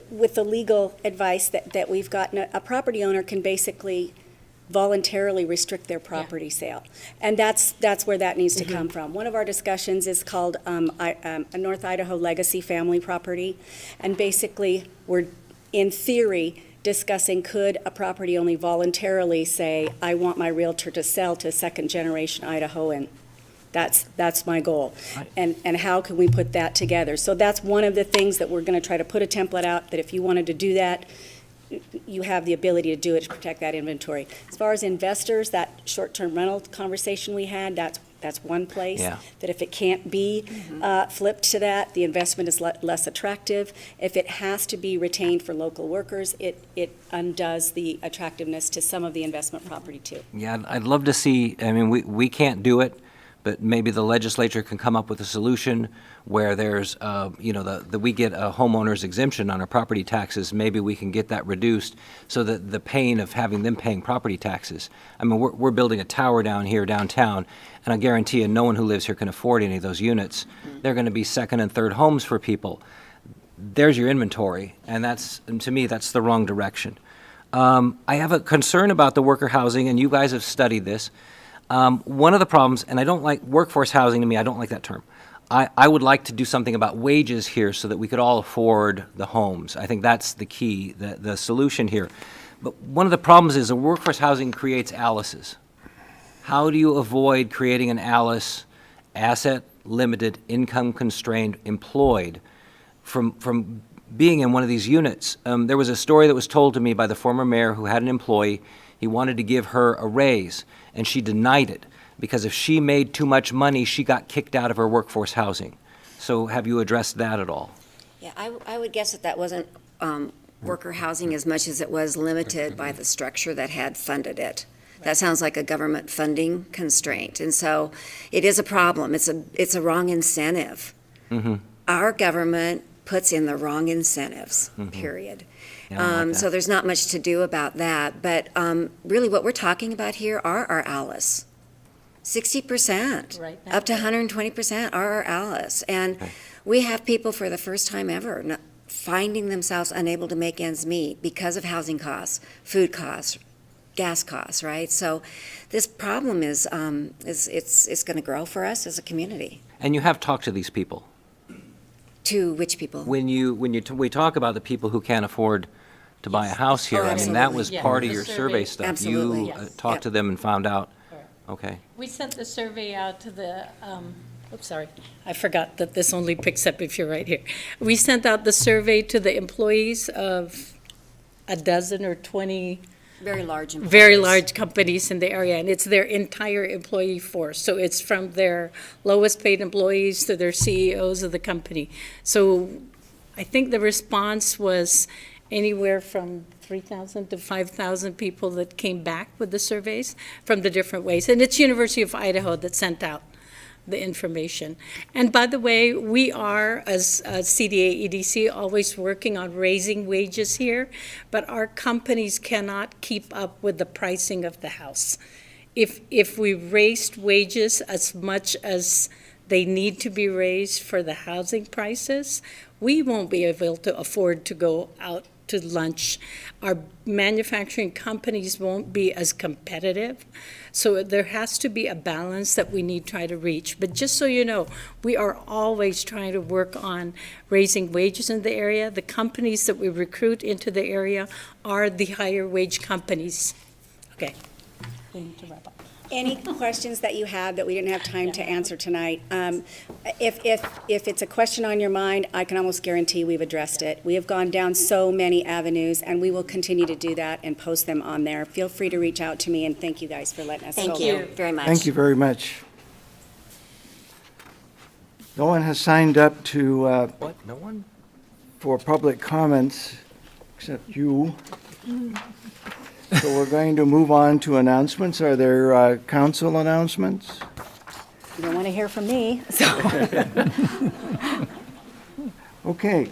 with the legal advice that we've gotten, a property owner can basically voluntarily restrict their property sale. And that's where that needs to come from. One of our discussions is called a North Idaho Legacy Family Property. And basically, we're, in theory, discussing could a property only voluntarily say, I want my realtor to sell to a second-generation Idahoan. That's my goal.
Right.
And how can we put that together? So that's one of the things that we're going to try to put a template out, that if you wanted to do that, you have the ability to do it to protect that inventory. As far as investors, that short-term rental conversation we had, that's one place.
Yeah.
That if it can't be flipped to that, the investment is less attractive. If it has to be retained for local workers, it undoes the attractiveness to some of the investment property too.
Yeah, I'd love to see, we can't do it, but maybe the legislature can come up with a solution where there's, we get a homeowner's exemption on our property taxes. Maybe we can get that reduced so that the pain of having them paying property taxes. I mean, we're building a tower down here downtown, and I guarantee you no one who lives here can afford any of those units. They're going to be second and third homes for people. There's your inventory, and to me, that's the wrong direction. I have a concern about the worker housing, and you guys have studied this. One of the problems, and I don't like workforce housing to me, I don't like that term. I would like to do something about wages here so that we could all afford the homes. I think that's the key, the solution here. But one of the problems is that workforce housing creates ALICs. How do you avoid creating an ALIC, asset limited, income constrained, employed, from being in one of these units? There was a story that was told to me by the former mayor who had an employee. He wanted to give her a raise, and she denied it, because if she made too much money, she got kicked out of her workforce housing. So have you addressed that at all?
Yeah, I would guess that wasn't worker housing as much as it was limited by the structure that had funded it. That sounds like a government funding constraint, and so it is a problem. It's a wrong incentive.
Mm-hmm.
Our government puts in the wrong incentives, period.
Yeah, I don't like that.
So there's not much to do about that, but really what we're talking about here are our ALICs. 60%,
Right now.
up to 120% are our ALICs. And we have people for the first time ever finding themselves unable to make ends meet because of housing costs, food costs, gas costs, right? So this problem is going to grow for us as a community.
And you have talked to these people.
To which people?
We talk about the people who can't afford to buy a house here. I mean, that was
Yeah,
part of
the
your
survey.
survey stuff.
Absolutely.
You
Yes.
talked to them and found out. Okay.
We sent the survey out to the, sorry, I forgot that this only picks up if you're right here. We sent out the survey to the employees of a dozen or 20
Very large employers.
very large companies in the area, and it's their entire employee force. So it's from their lowest paid employees to their CEOs of the company. So I think the response was anywhere from 3,000 to 5,000 people that came back with the surveys from the different ways. And it's University of Idaho that sent out the information. And by the way, we are, as CDA EDC, always working on raising wages here, but our companies cannot keep up with the pricing of the house. If we raised wages as much as they need to be raised for the housing prices, we won't be able to afford to go out to lunch. Our manufacturing companies won't be as competitive. So there has to be a balance that we need to try to reach. But just so you know, we are always trying to work on raising wages in the area. The companies that we recruit into the area are the higher wage companies. Okay. We need to wrap up.
Any questions that you have that we didn't have time to answer tonight? If it's a question on your mind, I can almost guarantee we've addressed it. We have gone down so many avenues, and we will continue to do that and post them on there. Feel free to reach out to me, and thank you guys for letting us go.
Thank you very much.
Thank you very much. No one has signed up to,
What? No one?
for public comments except you. So we're going to move on to announcements. Are there council announcements?
You don't want to hear from me, so.
Okay,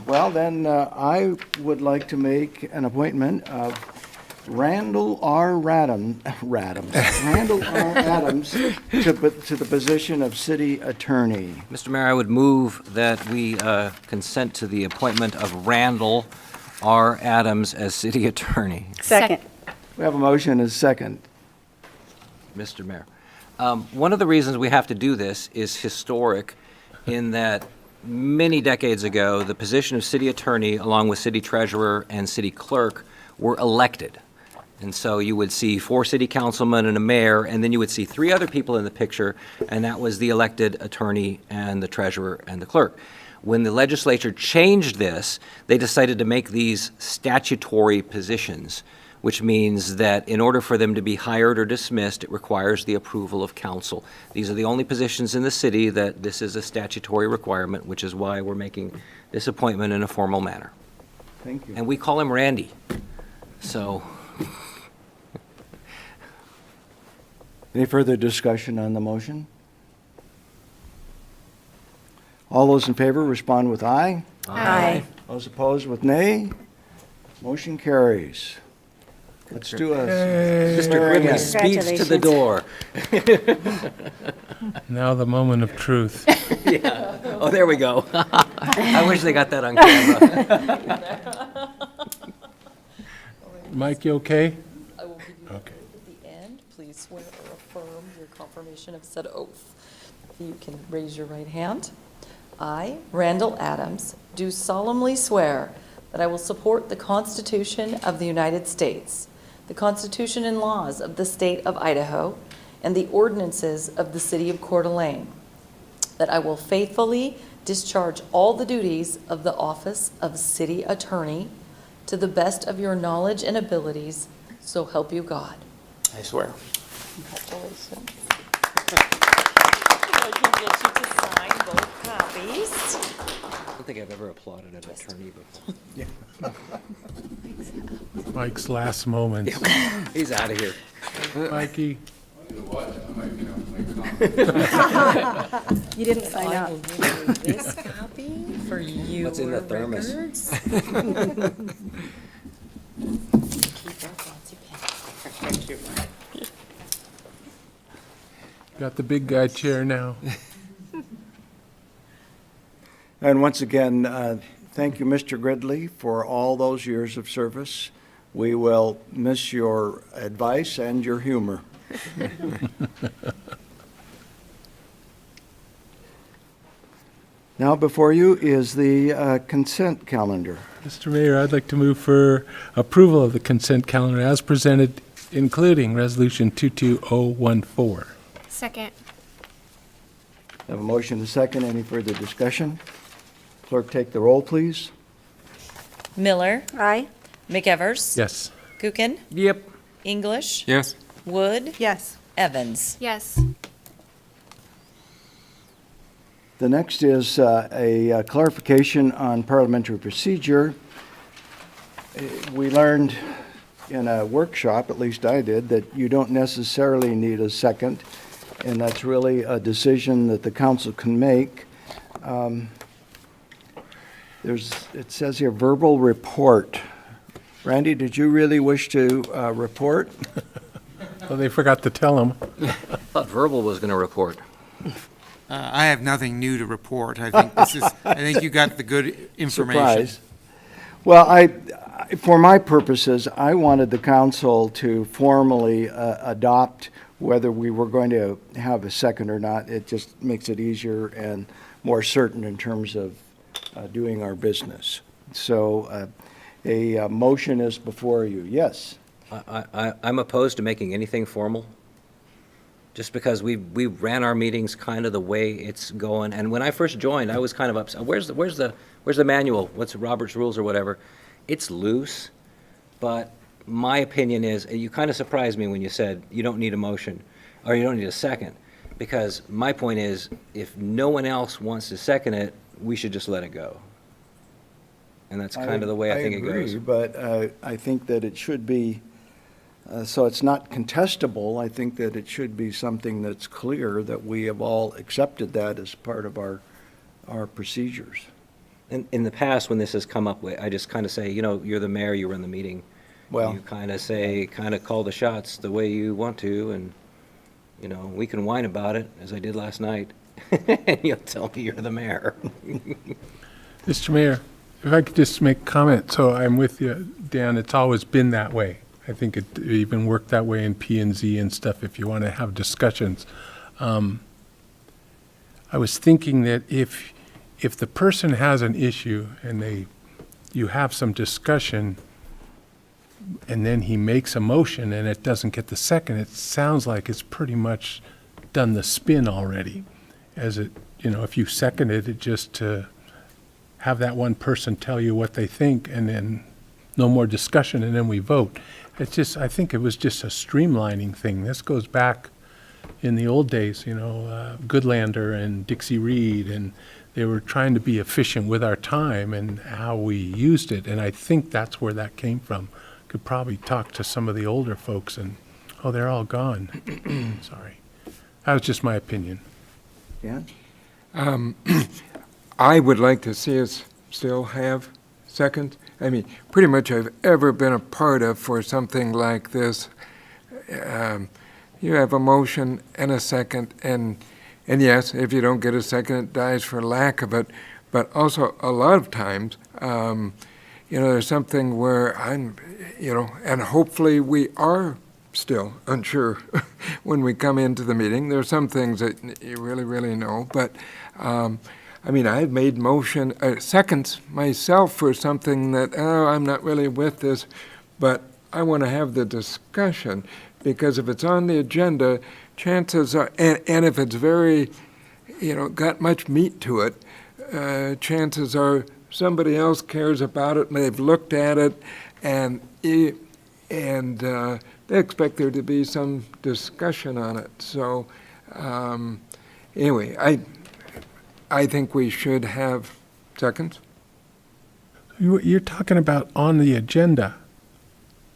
well then, I would like to make an appointment of Randall R. Randall R. Adams to the position of city attorney.
Mr. Mayor, I would move that we consent to the appointment of Randall R. Adams as city attorney.
Second.
We have a motion and a second.
Mr. Mayor. One of the reasons we have to do this is historic in that many decades ago, the position of city attorney, along with city treasurer and city clerk, were elected. And so you would see 4 city councilmen and a mayor, and then you would see 3 other people in the picture, and that was the elected attorney and the treasurer and the clerk. When the legislature changed this, they decided to make these statutory positions, which means that in order for them to be hired or dismissed, it requires the approval of council. These are the only positions in the city that this is a statutory requirement, which is why we're making this appointment in a formal manner.
Thank you.
And we call him Randy. So,
Any further discussion on the motion? All those in favor respond with aye.
Aye.
Those opposed with nay. Motion carries. Let's do a
Mr. Gridley speeds to the door.
Now the moment of truth.
Yeah. Oh, there we go. I wish they got that on camera.
Mike, you okay?
I will give you
Okay.
at the end. Please swear or affirm your confirmation of said oath. You can raise your right hand. I, Randall Adams, do solemnly swear that I will support the Constitution of the United States, the Constitution and laws of the state of Idaho, and the ordinances of the city of Coeur d'Alene, that I will faithfully discharge all the duties of the office of city attorney to the best of your knowledge and abilities, so help you God.
I swear.
Congratulations. I can get you to sign both copies.
I don't think I've ever applauded an attorney before.
Mike's last moments.
He's out of here.
Mikey,
You didn't sign
I
up.
will give you this copy for your
What's in the thermos?
records. Keep that fancy pen. Thank you.
got the big guy chair now.
And once again, thank you, Mr. Gridley, for all those years of service. We will miss your advice and your humor. Now before you is the consent calendar.
Mr. Mayor, I'd like to move for approval of the consent calendar as presented, including Resolution 22014.
Second.
Have a motion and a second. Any further discussion? Clerk, take the roll, please.
Miller,
Aye.
McEvers.
Yes.
Gookin,
Yep.
English,
Yes?
Wood,
Yes.
Evans.
Yes.
The next is a clarification on parliamentary procedure. We learned in a workshop, at least I did, that you don't necessarily need a second, and that's really a decision that the council can make. It says here, verbal report. Randy, did you really wish to report?
Well, they forgot to tell him.
I thought verbal was going to report.
I have nothing new to report. I think I think you got the good information.
Surprise. Well, for my purposes, I wanted the council to formally adopt whether we were going to have a second or not. It just makes it easier and more certain in terms of doing our business. So a motion is before you. Yes?
I'm opposed to making anything formal, just because we ran our meetings kind of the way it's going. And when I first joined, I was kind of upset. Where's the manual? What's Robert's rules or whatever? It's loose, but my opinion is, you kind of surprised me when you said you don't need a motion, or you don't need a second, because my point is, if no one else wants to second it, we should just let it go. And that's kind of the way I think it goes.
I agree, but I think that it should be, so it's not contestable. I think that it should be something that's clear that we have all accepted that as part of our procedures.
In the past, when this has come up, I just kind of say, you're the mayor, you run the meeting.
Well,
You kind of call the shots the way you want to, and, we can whine about it, as I did last night, and you'll tell me you're the mayor.
Mr. Mayor, if I could just make a comment. So I'm with you, Dan. It's always been that way. I think it even worked that way in P&Z and stuff if you want to have discussions. I was thinking that if the person has an issue and you have some discussion and then he makes a motion and it doesn't get the second, it sounds like it's pretty much done the spin already. As it, if you seconded it just to have that one person tell you what they think and then no more discussion and then we vote. I think it was just a streamlining thing. This goes back in the old days, Goodlander and Dixie Reed, and they were trying to be efficient with our time and how we used it. And I think that's where that came from. Could probably talk to some of the older folks and, they're all gone. Sorry. That was just my opinion.
yeah?
I would like to see us still have seconds. I mean, pretty much I've ever been a part of for something like this. You have a motion and a second, and yes, if you don't get a second, it dies for lack of it. But also, a lot of times, there's something where I'm, and hopefully we are still unsure when we come into the meeting. There are some things that you really, really know, but I've made motion seconds myself for something that, I'm not really with this, but I want to have the discussion, because if it's on the agenda, chances are, and if it's very, got much meat to it, chances are somebody else cares about it and they've looked at it, and they expect there to be some discussion on it. So anyway, I think we should have seconds.
You're talking about on the agenda.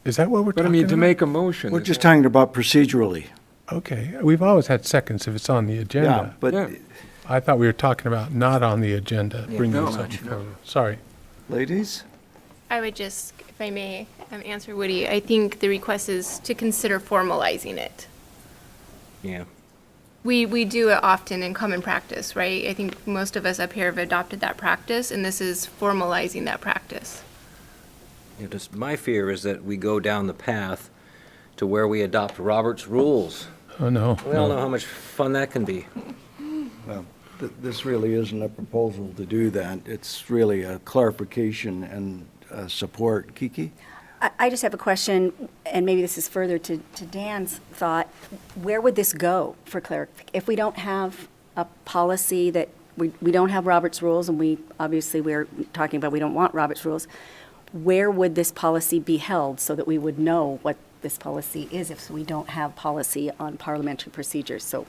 Is that what we're
But
talking about?
to make a motion.
We're just talking about procedurally.
Okay, we've always had seconds if it's on the
Yeah,
agenda.
but
Yeah.
I thought we were talking about not on the agenda, bringing
no,
this up.
no.
Sorry.
ladies?
I would just, if I may, answer Woody. I think the request is to consider formalizing it.
Yeah.
We do it often in common practice, right? I think most of us up here have adopted that practice, and this is formalizing that practice.
Just my fear is that we go down the path to where we adopt Robert's rules.
Oh, no.
We all
no.
know how much fun that can be.
Well, this really isn't a proposal to do that. It's really a clarification and support. Kiki?
I just have a question, and maybe this is further to Dan's thought. Where would this go for clarification? If we don't have a policy that, we don't have Robert's rules, and we're talking about we don't want Robert's rules, where would this policy be held so that we would know what this policy is if we don't have policy on parliamentary procedures? So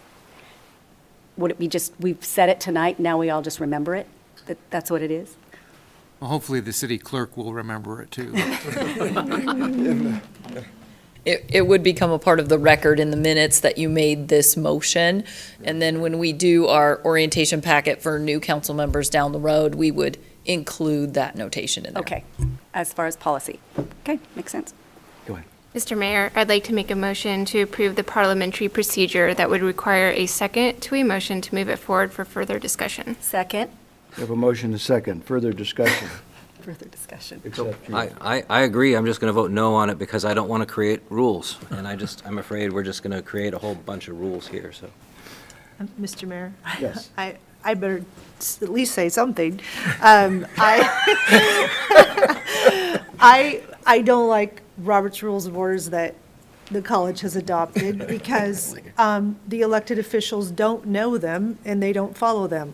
would it be just, we've said it tonight, now we all just remember it? That's what it is?
Well, hopefully the city clerk will remember it too.
It would become a part of the record in the minutes that you made this motion. And then when we do our orientation packet for new council members down the road, we would include that notation in there.
Okay, as far as policy. Okay, makes sense.
Go ahead.
Mr. Mayor, I'd like to make a motion to approve the parliamentary procedure that would require a second to a motion to move it forward for further discussion.
Second.
We have a motion to second. Further discussion.
Further discussion.
Except you.
I agree. I'm just going to vote no on it because I don't want to create rules. And I'm afraid we're just going to create a whole bunch of rules here, so.
Mr. Mayor?
Yes.
I better at least say something. I don't like Robert's Rules of Orders that the college has adopted because the elected officials don't know them and they don't follow them.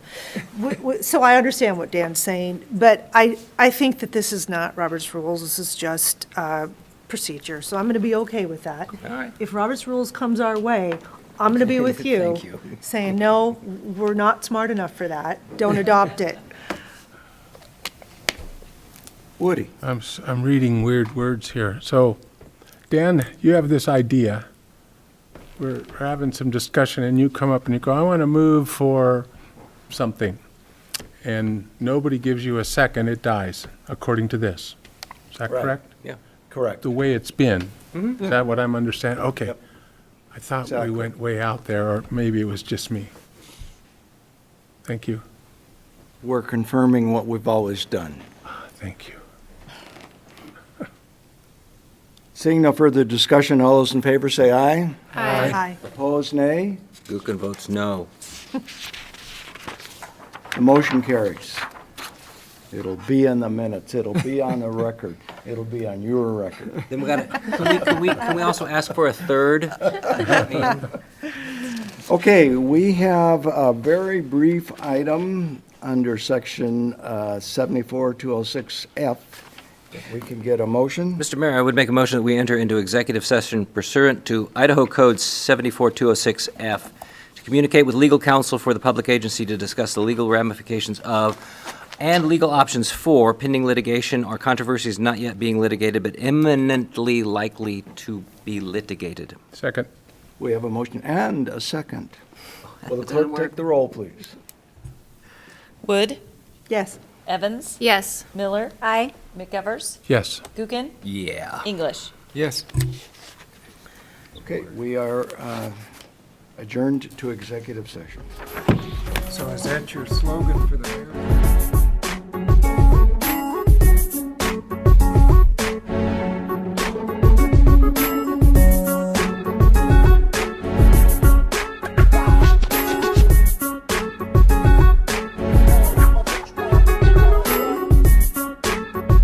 So I understand what Dan's saying, but I think that this is not Robert's Rules. This is just procedure. So I'm going to be okay with that.
All right.
If Robert's Rules comes our way, I'm going to be with you,
Thank you.
saying, no, we're not smart enough for that. Don't adopt it.
Woody?
I'm reading weird words here. So, Dan, you have this idea. We're having some discussion, and you come up and you go, I want to move for something. And nobody gives you a second, it dies, according to this. Is that
Right.
correct?
Yeah.
Correct.
The way it's been. Is that what I'm understanding? Okay.
Yep.
I thought
Exactly.
we went way out there, or maybe it was just me. Thank you.
We're confirming what we've always done.
Thank you.
Seeing no further discussion, all those in favor say aye.
Aye.
Opposed, nay.
Gookin votes no.
The motion carries. It'll be in the minutes. It'll be on the record. It'll be on your record.
Then can we also ask for a third?
Okay, we have a very brief item under section 74206F. If we can get a motion.
Mr. Mayor, I would make a motion that we enter into executive session pursuant to Idaho Code 74206F to communicate with legal counsel for the public agency to discuss the legal ramifications of and legal options for pending litigation or controversies not yet being litigated but imminently likely to be litigated.
Second.
We have a motion and a second. Will the clerk take the roll, please?
Wood,
Yes.
Evans?
Yes.
Miller?
Aye.
McEvers?
Yes.
Gookin?
Yeah.
English?
Yes.
Okay, we are adjourned to executive session.
So is that your slogan for the mayor?